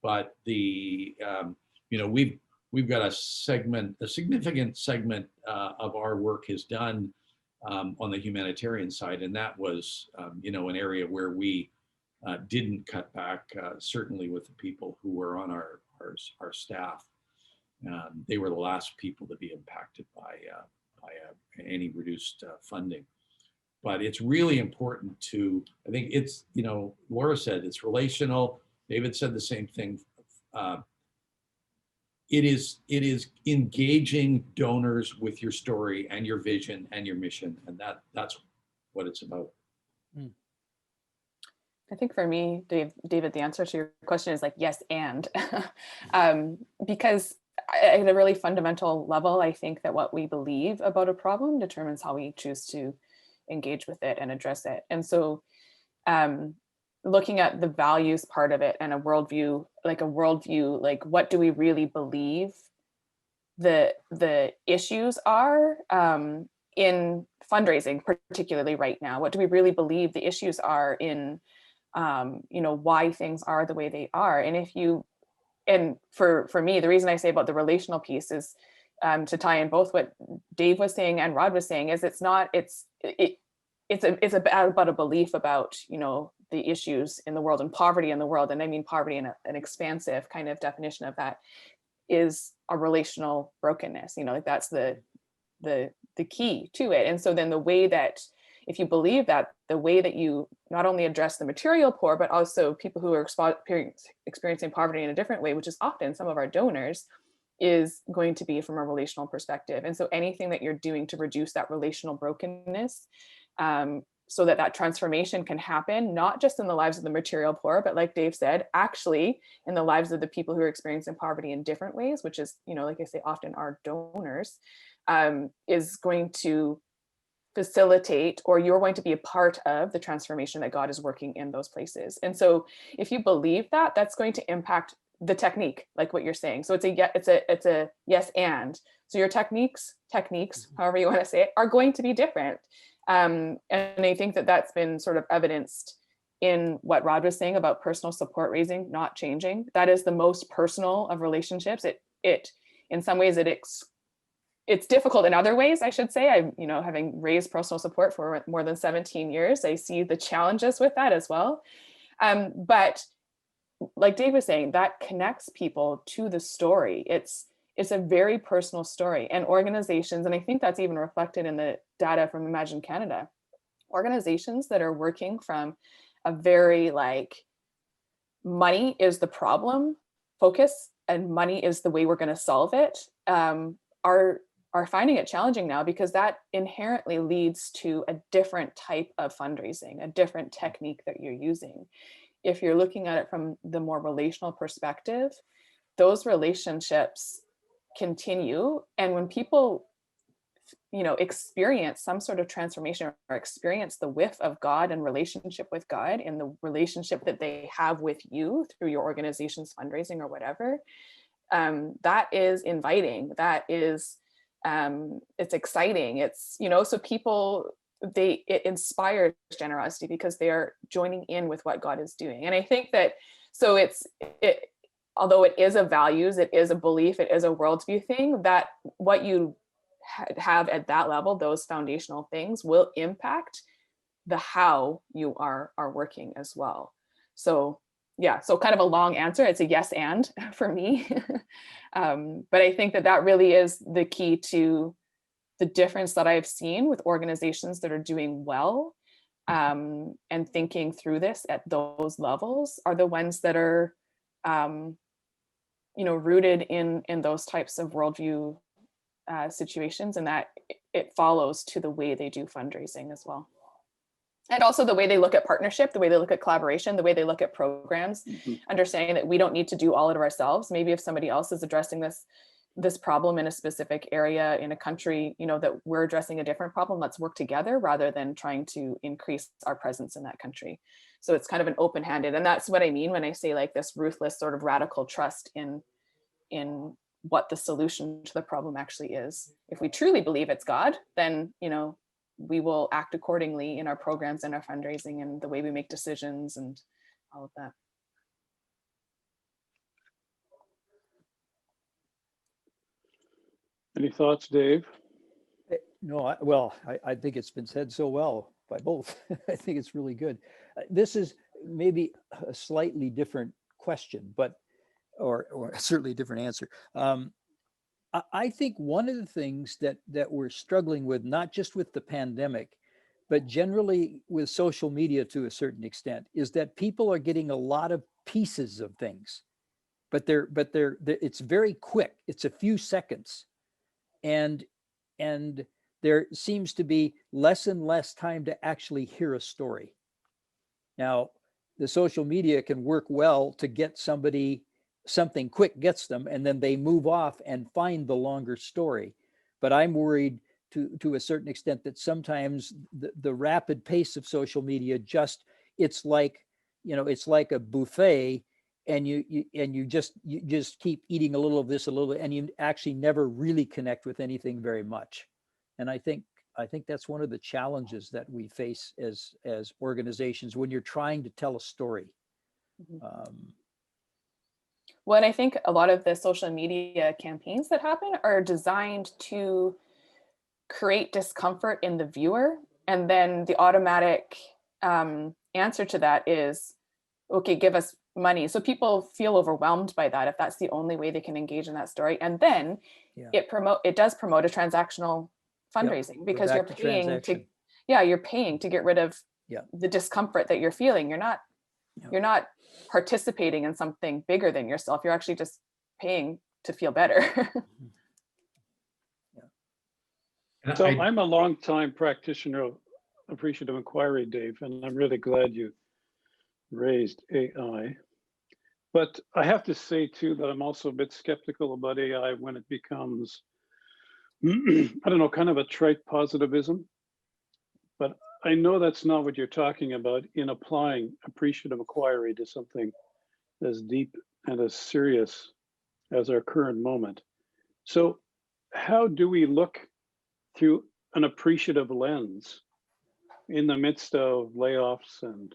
but we've got a significant segment of our work is done on the humanitarian side, and that was an area where we didn't cut back, certainly with the people who were on our staff. They were the last people to be impacted by any reduced funding. But it's really important I think it's, Laura said it's relational. David said the same thing. It is engaging donors with your story and your vision and your mission, and that's what it's about. I think for me, David, the answer to your question is like yes and, because at a really fundamental level, I think that what we believe about a problem determines how we choose to engage with it and address it. And so looking at the values part of it and a worldview, like what do we really believe the issues are in fundraising, particularly right now? What do we really believe the issues are in, why things are the way they are? And for me, the reason I say about the relational piece is to tie in both what Dave was saying and Rod was saying, is it's about a belief about, the issues in the world and poverty in the world. And I mean, poverty in an expansive kind of definition of that is a relational brokenness, like that's the key to it. And so then the way that, if you believe that, the way that you not only address the material poor, but also people who are experiencing poverty in a different way, which is often some of our donors, is going to be from a relational perspective. And so anything that you're doing to reduce that relational brokenness, so that transformation can happen, not just in the lives of the material poor, but like Dave said, actually in the lives of the people who are experiencing poverty in different ways, which is, like I say, often our donors, is going to facilitate, or you're going to be a part of the transformation that God is working in those places. And so if you believe that, that's going to impact the technique, like what you're saying. So it's a yes and. So your techniques, however you want to say it, are going to be different. And I think that that's been sort of evidenced in what Rod was saying about personal support raising not changing. That is the most personal of relationships. It in some ways it's difficult in other ways, I should say. I, having raised personal support for more than 17 years, I see the challenges with that as well. But like Dave was saying, that connects people to the story. It's a very personal story, and organizations, and I think that's even reflected in the data from Imagine Canada, organizations that are working from a very money is the problem focus and money is the way we're going to solve it, are finding it challenging now, because that inherently leads to a different type of fundraising, a different technique that you're using. If you're looking at it from the more relational perspective, those relationships continue. And when people, experience some sort of transformation or experience the whiff of God and relationship with God in the relationship that they have with you through your organization's fundraising or whatever, that is inviting. That is, it's exciting. It's, so people, it inspires generosity because they are joining in with what God is doing. And I think that, so although it is a values, it is a belief, it is a worldview thing, that what you have at that level, those foundational things will impact the how you are working as well. So yeah, so kind of a long answer. It's a yes and for me. But I think that that really is the key to the difference that I've seen with organizations that are doing well, and thinking through this at those levels are the ones that are, rooted in those types of worldview situations, and that it follows to the way they do fundraising as well. And also the way they look at partnership, the way they look at collaboration, the way they look at programs, understanding that we don't need to do all of it ourselves. Maybe if somebody else is addressing this problem in a specific area in a country, that we're addressing a different problem, let's work together rather than trying to increase our presence in that country. So it's kind of an open-handed, and that's what I mean when I say like this ruthless sort of radical trust in what the solution to the problem actually is. If we truly believe it's God, then, we will act accordingly in our programs and our fundraising and the way we make decisions and all of that. Any thoughts, Dave? No, I think it's been said so well by both. I think it's really good. This is maybe a slightly different question, but or certainly a different answer. I think one of the things that we're struggling with, not just with the pandemic, but generally with social media to a certain extent, is that people are getting a lot of pieces of things, but it's very quick. It's a few seconds, and there seems to be less and less time to actually hear a story. Now, the social media can work well to get something quick gets them, and then they move off and find the longer story. But I'm worried to a certain extent that sometimes the rapid pace of social media it's like a buffet, and you just keep eating a little of this, a little, and you actually never really connect with anything very much. And I think that's one of the challenges that we face as organizations when you're trying to tell a story. Well, and I think a lot of the social media campaigns that happen are designed to create discomfort in the viewer. And then the automatic answer to that is, okay, give us money. So people feel overwhelmed by that if that's the only way they can engage in that story. And then it does promote a transactional fundraising, because you're paying to get rid of the discomfort that you're feeling. You're not participating in something bigger than yourself. You're actually just paying to feel better. So I'm a longtime practitioner of appreciative inquiry, Dave, and I'm really glad you raised AI. But I have to say too that I'm also a bit skeptical about AI when it becomes, I don't know, kind of a trite positivism. But I know that's not what you're talking about in applying appreciative inquiry to something as deep and as serious as our current moment. So how do we look through an appreciative lens in the midst of layoffs and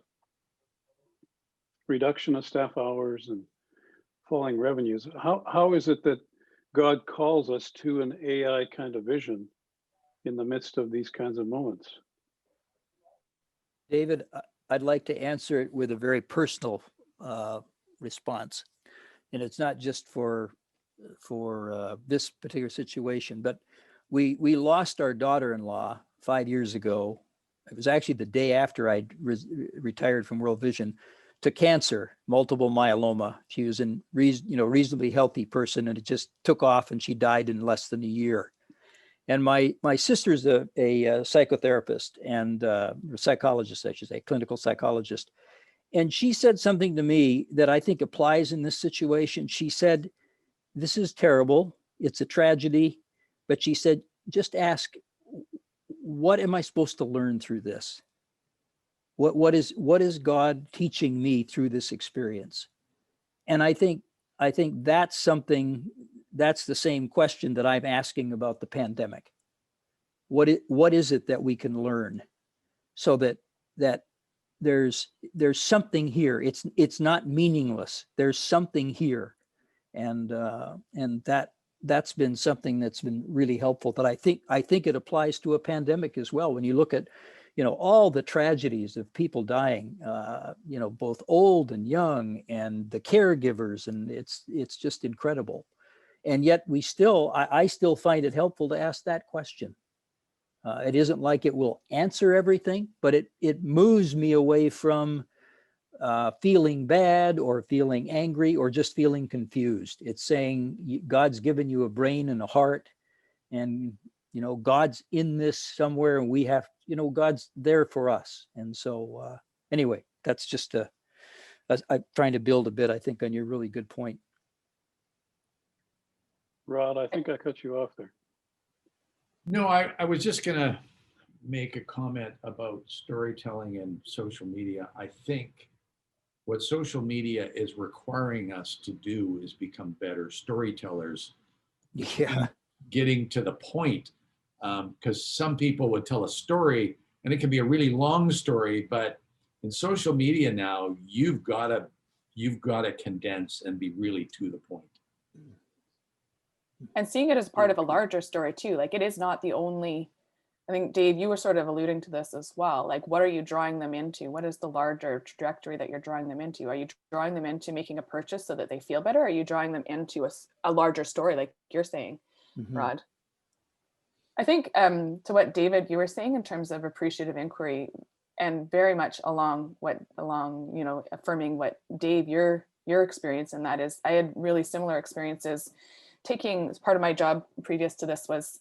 reduction of staff hours and falling revenues? How is it that God calls us to an AI kind of vision in the midst of these kinds of moments? David, I'd like to answer it with a very personal response. And it's not just for this particular situation, but we lost our daughter-in-law 5 years ago. It was actually the day after I retired from World Vision, to cancer, multiple myeloma. She was a reasonably healthy person, and it just took off, and she died in less than a year. And my sister's a psychotherapist and a psychologist, I should say, clinical psychologist. And she said something to me that I think applies in this situation. She said, "This is terrible. It's a tragedy." But she said, just ask, what am I supposed to learn through this? What is God teaching me through this experience? And I think that's something, that's the same question that I'm asking about the pandemic. What is it that we can learn so that there's something here? It's not meaningless. There's something here, and that's been something that's been really helpful. That I think it applies to a pandemic as well. When you look at, you know, all the tragedies of people dying, you know, both old and young, and the caregivers, and it's just incredible. And yet I still find it helpful to ask that question. It isn't like it will answer everything, but it moves me away from feeling bad or feeling angry or just feeling confused. It's saying God's given you a brain and a heart, and you know, God's in this somewhere, and we have, you know, God's there for us. And so anyway, that's just I'm trying to build a bit, I think, on your really good point. Rod, I think I cut you off there. No, I was just gonna make a comment about storytelling and social media. I think what social media is requiring us to do is become better storytellers. Yeah. Getting to the point, because some people would tell a story and it can be a really long story, but in social media now, you've got to condense and be really to the point. And seeing it as part of a larger story too. Like, it is not the only, I think, Dave, you were sort of alluding to this as well. Like, what are you drawing them into? What is the larger trajectory that you're drawing them into? Are you drawing them into making a purchase so that they feel better? Or are you drawing them into a larger story, like you're saying, Rod? I think to what David, you were saying in terms of appreciative inquiry, and very much along, you know, affirming what Dave, your experience in that is, I had really similar experiences taking, as part of my job previous to this was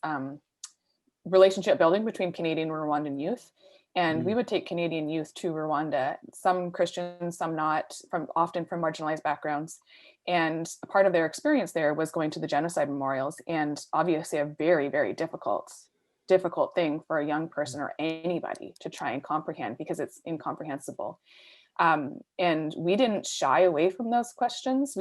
relationship building between Canadian and Rwandan youth. And we would take Canadian youth to Rwanda, some Christians, some not, often from marginalized backgrounds. And a part of their experience there was going to the genocide memorials, and obviously a very, very difficult thing for a young person or anybody to try and comprehend, because it's incomprehensible. And we didn't shy away from those questions.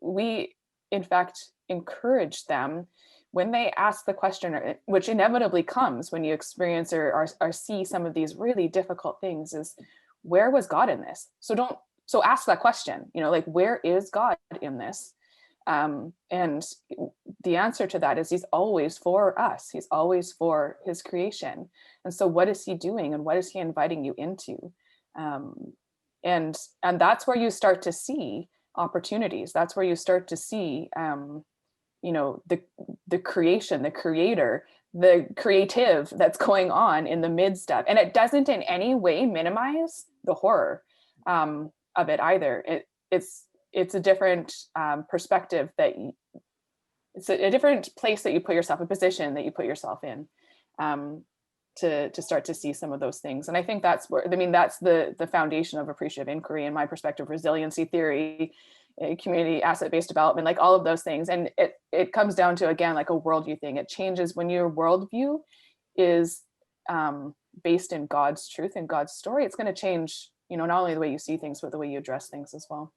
We in fact encouraged them when they ask the question, which inevitably comes when you experience or see some of these really difficult things, is, where was God in this? So ask that question, you know, like, where is God in this? And the answer to that is, he's always for us. He's always for his creation. And so what is he doing, and what is he inviting you into? And that's where you start to see opportunities. That's where you start to see, you know, the creation, the creator, the creative that's going on in the midst of, and it doesn't in any way minimize the horror of it either. It's a different perspective, that it's a different place that you put yourself, a position that you put yourself in, to start to see some of those things. And I think that's where, I mean, that's the foundation of appreciative inquiry, in my perspective, resiliency theory, community asset-based development, like all of those things. And it comes down to, again, like a worldview thing. It changes when your worldview is based in God's truth and God's story. It's going to change, you know, not only the way you see things, but the way you address things as well.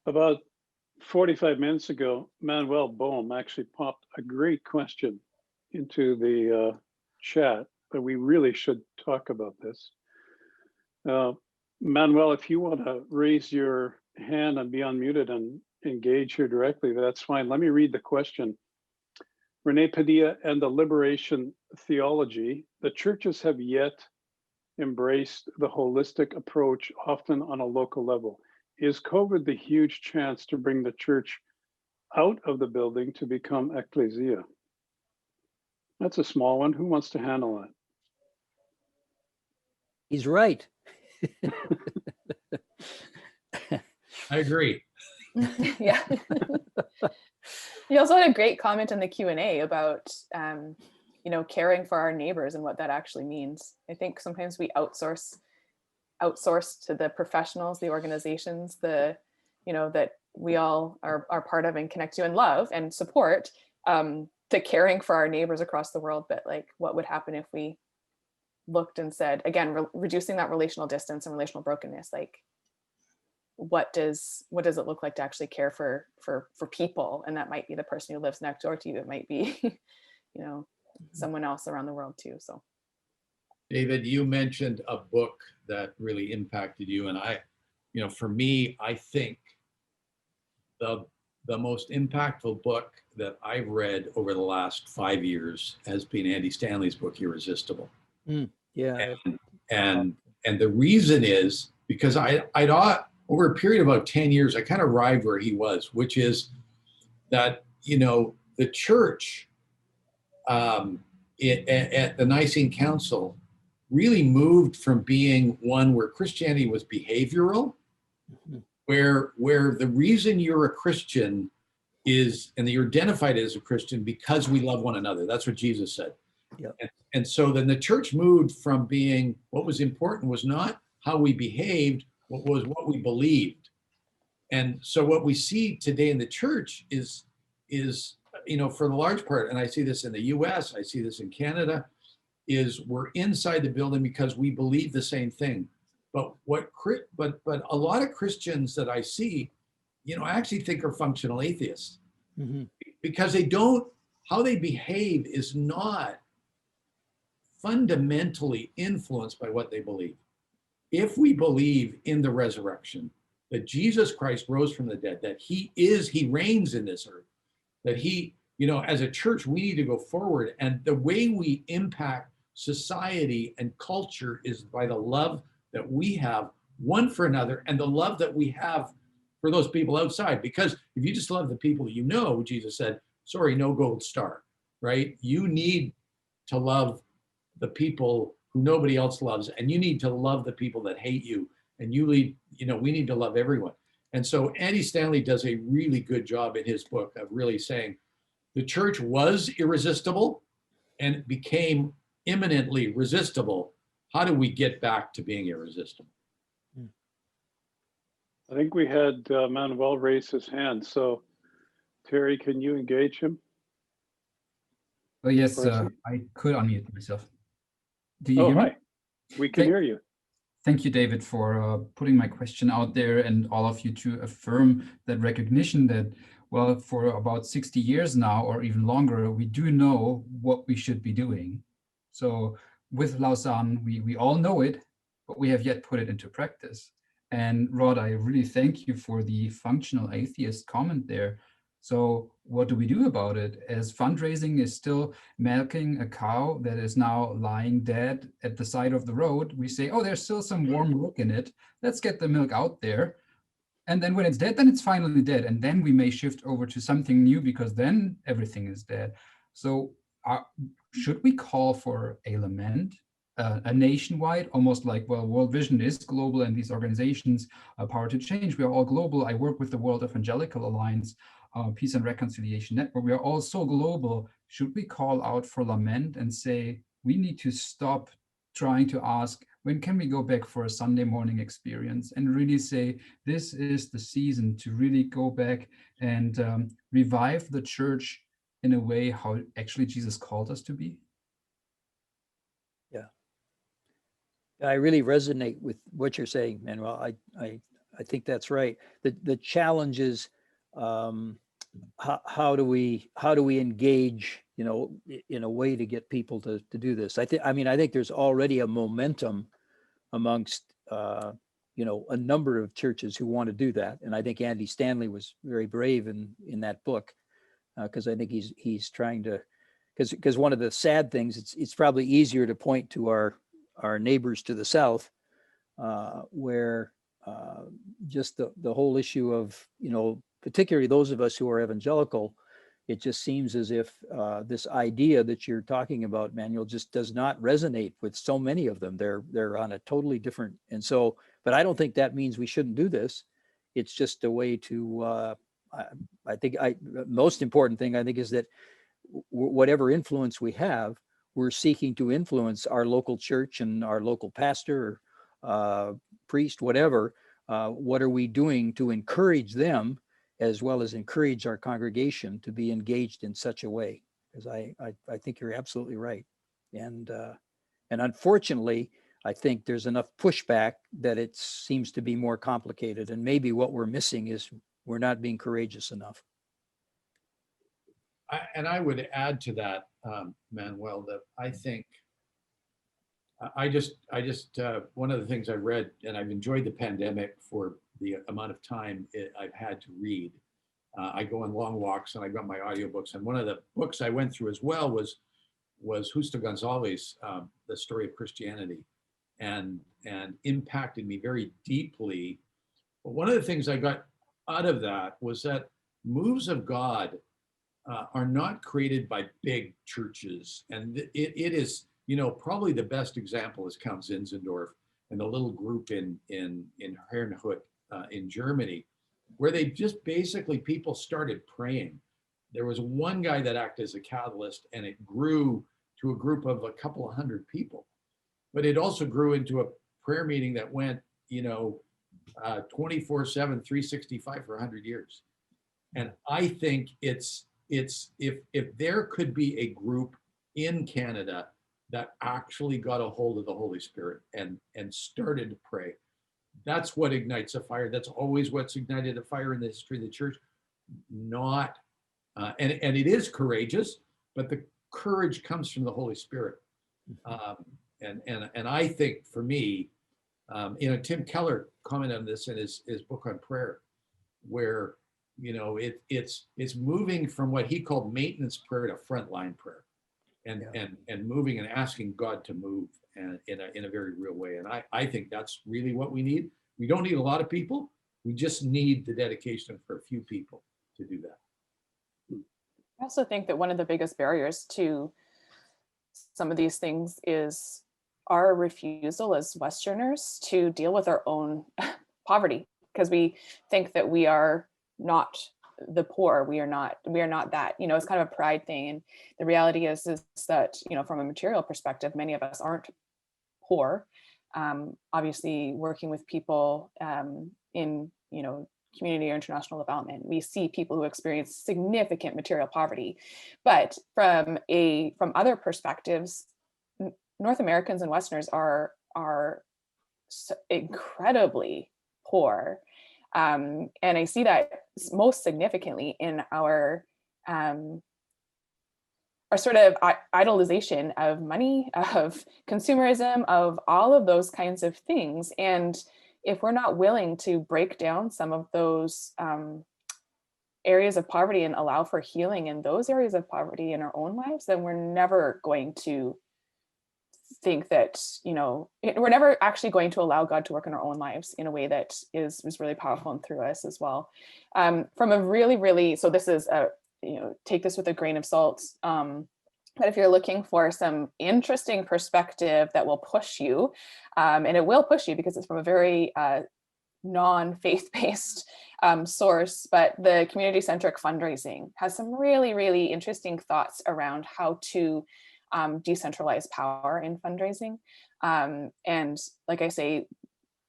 About 45 minutes ago, Manuel Bohm actually popped a great question into the chat, but we really should talk about this. Manuel, if you want to raise your hand and be unmuted and engage here directly, that's fine. Let me read the question. Rene Padilla and the liberation theology, the churches have yet embraced the holistic approach, often on a local level. Is COVID the huge chance to bring the church out of the building to become ecclesia? That's a small one. Who wants to handle that? He's right. I agree. Yeah. You also had a great comment in the Q&A about, you know, caring for our neighbors and what that actually means. I think sometimes we outsource to the professionals, the organizations, you know, that we all are part of and connect to and love and support, to caring for our neighbors across the world. But like, what would happen if we looked and said, again, reducing that relational distance and relational brokenness, like, what does it look like to actually care for people? And that might be the person who lives next door to you. It might be, you know, someone else around the world too. So David, you mentioned a book that really impacted you. And I, you know, for me, I think the most impactful book that I've read over the last 5 years has been Andy Stanley's book, Irresistible. Yeah. And the reason is because I'd over a period of about 10 years, I kind of arrived where he was, which is that, you know, the church at the Nicene Council really moved from being one where Christianity was behavioral, where the reason you're a Christian is, and that you're identified as a Christian because we love one another. That's what Jesus said. Yep. And so then the church moved from being, what was important was not how we behaved, what was what we believed. And so what we see today in the church is, you know, for the large part, and I see this in the US, I see this in Canada, is we're inside the building because we believe the same thing. But a lot of Christians that I see, you know, I actually think are functional atheists, because how they behave is not fundamentally influenced by what they believe. If we believe in the resurrection, that Jesus Christ rose from the dead, that he reigns in this earth, that he, you know, as a church, we need to go forward. And the way we impact society and culture is by the love that we have one for another and the love that we have for those people outside. Because if you just love the people you know, Jesus said, sorry, no gold star, right? You need to love the people who nobody else loves, and you need to love the people that hate you. And we need to love everyone. And so Andy Stanley does a really good job in his book of really saying the church was irresistible and became imminently resistible. How do we get back to being irresistible? I think we had Manuel raise his hand. So Terry, can you engage him? Oh, yes, Percy? I could unmute myself. Do you hear me? Hi. We can hear you. Thank you, David, for putting my question out there, and all of you to affirm that recognition that, well, for about 60 years now, or even longer, we do know what we should be doing. So with Lausanne, we all know it, but we have yet put it into practice. And Rod, I really thank you for the functional atheist comment there. So what do we do about it? As fundraising is still milking a cow that is now lying dead at the side of the road, we say, oh, there's still some warm milk in it. Let's get the milk out there. And then when it's dead, then it's finally dead. And then we may shift over to something new, because then everything is dead. So should we call for a lament, a nationwide, almost like, well, World Vision is global, and these organizations, Power to Change, we are all global. I work with the World Evangelical Alliance, Peace and Reconciliation Network. We are all so global. Should we call out for lament and say, we need to stop trying to ask, when can we go back for a Sunday morning experience, and really say, this is the season to really go back and revive the church in a way how actually Jesus called us to be? Yeah. I really resonate with what you're saying, Manuel. I think that's right. The challenge is, how do we engage, you know, in a way to get people to do this? I think there's already a momentum amongst you know, a number of churches who want to do that, and I think Andy Stanley was very brave in that book, because I think he's trying to, because one of the sad things, it's probably easier to point to our neighbors to the south, where just the whole issue of, you know, particularly those of us who are evangelical, it just seems as if this idea that you're talking about, Manuel, just does not resonate with so many of them. They're on a totally different, and so, but I don't think that means we shouldn't do this. It's just a way to, I think most important thing, I think, is that whatever influence we have, we're seeking to influence our local church and our local pastor, priest, whatever. What are we doing to encourage them, as well as encourage our congregation to be engaged in such a way? Because I think you're absolutely right. And unfortunately, I think there's enough pushback that it seems to be more complicated. And maybe what we're missing is we're not being courageous enough. I would add to that, Manuel, that I think I just one of the things I read, and I've enjoyed the pandemic for the amount of time I've had to read, I go on long walks and I got my audiobooks. And one of the books I went through as well was Justo Gonzalez, The Story of Christianity, and impacted me very deeply. But one of the things I got out of that was that moves of God are not created by big churches. And it is, probably the best example is Count Zinzendorf and the little group in Herrnhut in Germany, where they just basically, people started praying. There was one guy that acted as a catalyst, and it grew to a group of a couple of hundred people. But it also grew into a prayer meeting that went, 24/7, 365 for 100 years. And I think it's if there could be a group in Canada that actually got a hold of the Holy Spirit and started to pray, that's what ignites a fire. That's always what's ignited a fire in the history of the church. Not, and it is courageous, but the courage comes from the Holy Spirit. And I think for me, Tim Keller commented on this in his book on prayer, where it's moving from what he called maintenance prayer to frontline prayer, and moving and asking God to move and in a very real way. And I think that's really what we need. We don't need a lot of people. We just need the dedication for a few people to do that. I also think that one of the biggest barriers to some of these things is our refusal as Westerners to deal with our own poverty, because we think that we are not the poor. We are not that, it's kind of a pride thing. And the reality is that, from a material perspective, many of us aren't poor. Obviously working with people in, community or international development, we see people who experience significant material poverty. But from other perspectives, North Americans and Westerners are incredibly poor. And I see that most significantly in our sort of idolization of money, of consumerism, of all of those kinds of things. And if we're not willing to break down some of those areas of poverty and allow for healing in those areas of poverty in our own lives, then we're never going to think that, we're never actually going to allow God to work in our own lives in a way that is really powerful and through us as well. From a really, so this is take this with a grain of salt. But if you're looking for some interesting perspective that will push you, and it will push you because it's from a very non-faith-based source, but the community-centric fundraising has some really, really interesting thoughts around how to decentralize power in fundraising. And like I say,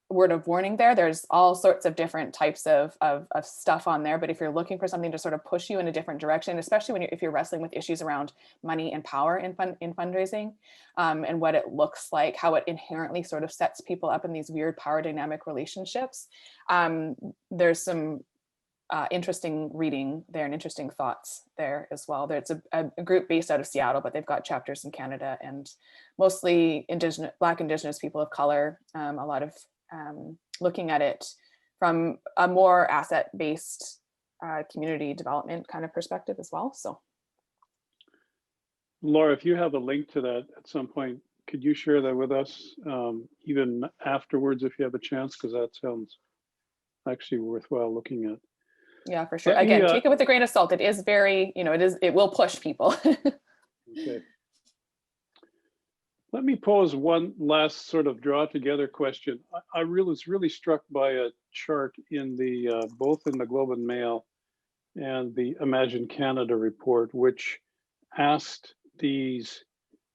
word of warning there's all sorts of different types of stuff on there. But if you're looking for something to sort of push you in a different direction, especially if you're wrestling with issues around money and power in fundraising, and what it looks like, how it inherently sort of sets people up in these weird power dynamic relationships, there's some interesting reading there and interesting thoughts there as well. There's a group based out of Seattle, but they've got chapters in Canada, and mostly Black Indigenous people of color, a lot of looking at it from a more asset-based community development kind of perspective as well. So, Laura, if you have a link to that at some point, could you share that with us, even afterwards, if you have a chance, because that sounds actually worthwhile looking at. Yeah, for sure. Again, take it with a grain of salt. It is very, it will push people. Okay. Let me pose one last sort of draw together question. I was really struck by a chart in the both in the Globe and Mail and the Imagine Canada report, which asked these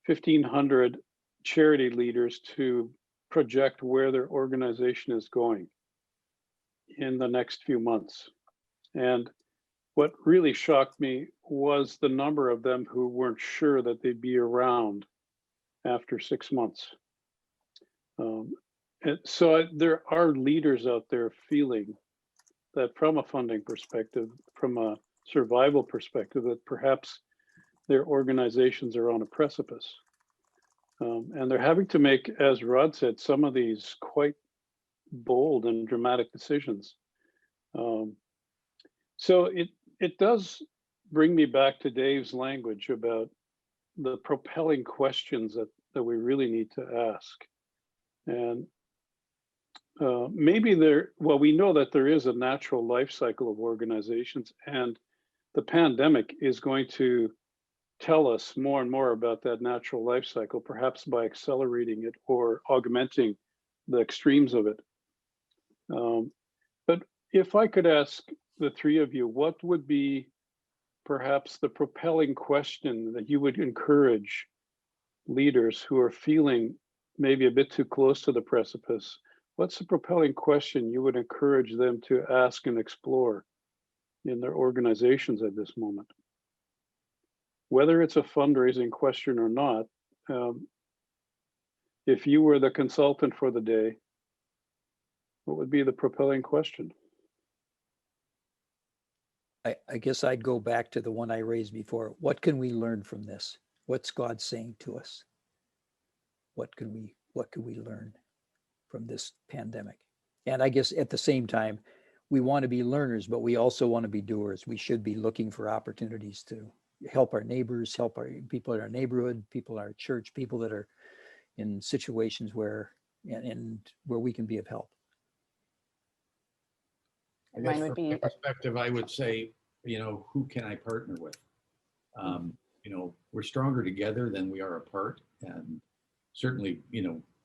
1,500 charity leaders to project where their organization is going in the next few months. And what really shocked me was the number of them who weren't sure that they'd be around after 6 months. And so there are leaders out there feeling that from a funding perspective, from a survival perspective, that perhaps their organizations are on a precipice. And they're having to make, as Rod said, some of these quite bold and dramatic decisions. So it does bring me back to Dave's language about the propelling questions that we really need to ask. And maybe we know that there is a natural life cycle of organizations, and the pandemic is going to tell us more and more about that natural life cycle, perhaps by accelerating it or augmenting the extremes of it. But if I could ask the three of you, what would be perhaps the propelling question that you would encourage leaders who are feeling maybe a bit too close to the precipice? What's the propelling question you would encourage them to ask and explore in their organizations at this moment? Whether it's a fundraising question or not, if you were the consultant for the day, what would be the propelling question? I guess I'd go back to the one I raised before. What can we learn from this? What's God saying to us? What can we learn from this pandemic? And I guess at the same time, we want to be learners, but we also want to be doers. We should be looking for opportunities to help our neighbors, help our people in our neighborhood, people in our church, people that are in situations where we can be of help. I guess from my perspective, I would say, who can I partner with? We're stronger together than we are apart. And certainly,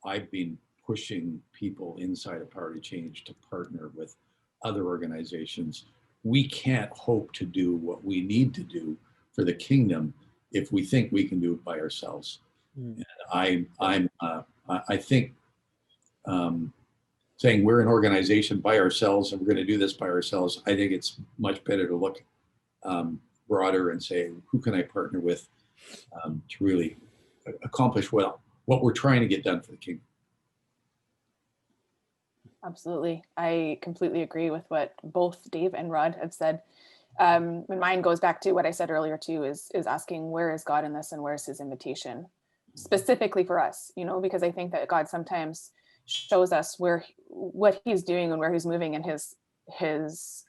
I've been pushing people inside of Power to Change to partner with other organizations. We can't hope to do what we need to do for the kingdom if we think we can do it by ourselves. And I think saying we're an organization by ourselves and we're going to do this by ourselves, I think it's much better to look broader and say, who can I partner with to really accomplish what we're trying to get done for the kingdom? Absolutely. I completely agree with what both Dave and Rod have said. And mine goes back to what I said earlier too, is asking, where is God in this and where's his invitation? Specifically for us, because I think that God sometimes shows us what he's doing and where he's moving, and his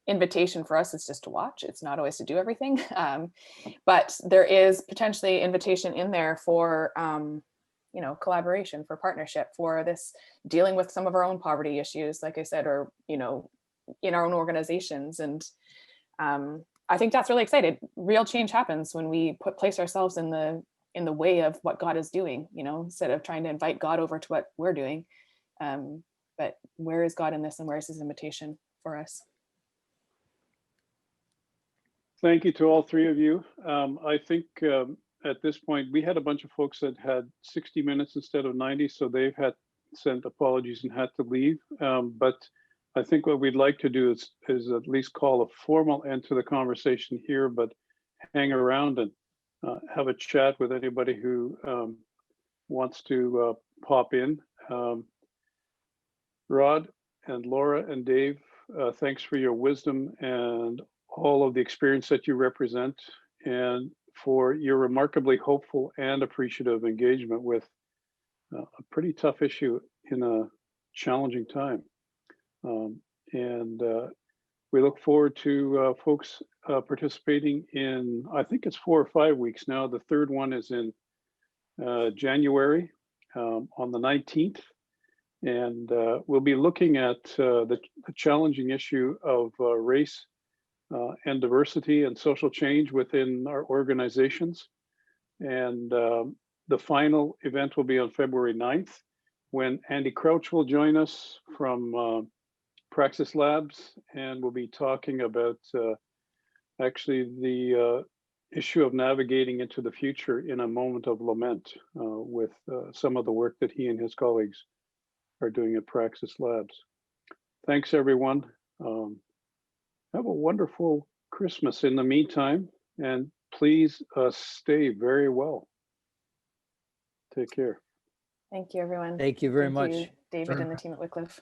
invitation for us is just to watch. It's not always to do everything. But there is potentially invitation in there for collaboration, for partnership, for this dealing with some of our own poverty issues, like I said, or, in our own organizations. And I think that's really exciting. Real change happens when we place ourselves in the way of what God is doing, instead of trying to invite God over to what we're doing. But where is God in this, and where is his invitation for us? Thank you to all three of you. I think at this point, we had a bunch of folks that had 60 minutes instead of 90, so they've had sent apologies and had to leave. But I think what we'd like to do is at least call a formal end to the conversation here, but hang around and have a chat with anybody who wants to pop in. Rod and Laura and Dave, thanks for your wisdom and all of the experience that you represent, and for your remarkably hopeful and appreciative engagement with a pretty tough issue in a challenging time. And we look forward to folks participating in, I think it's 4 or 5 weeks now. The third one is in January on the 19th. And we'll be looking at the challenging issue of race and diversity and social change within our organizations. And the final event will be on February 9th, when Andy Crouch will join us from Praxis Labs, and we'll be talking about actually the issue of navigating into the future in a moment of lament with some of the work that he and his colleagues are doing at Praxis Labs. Thanks, everyone. Have a wonderful Christmas in the meantime, and please stay very well. Take care. Thank you, everyone. Thank you very much. David and the team at Wycliffe.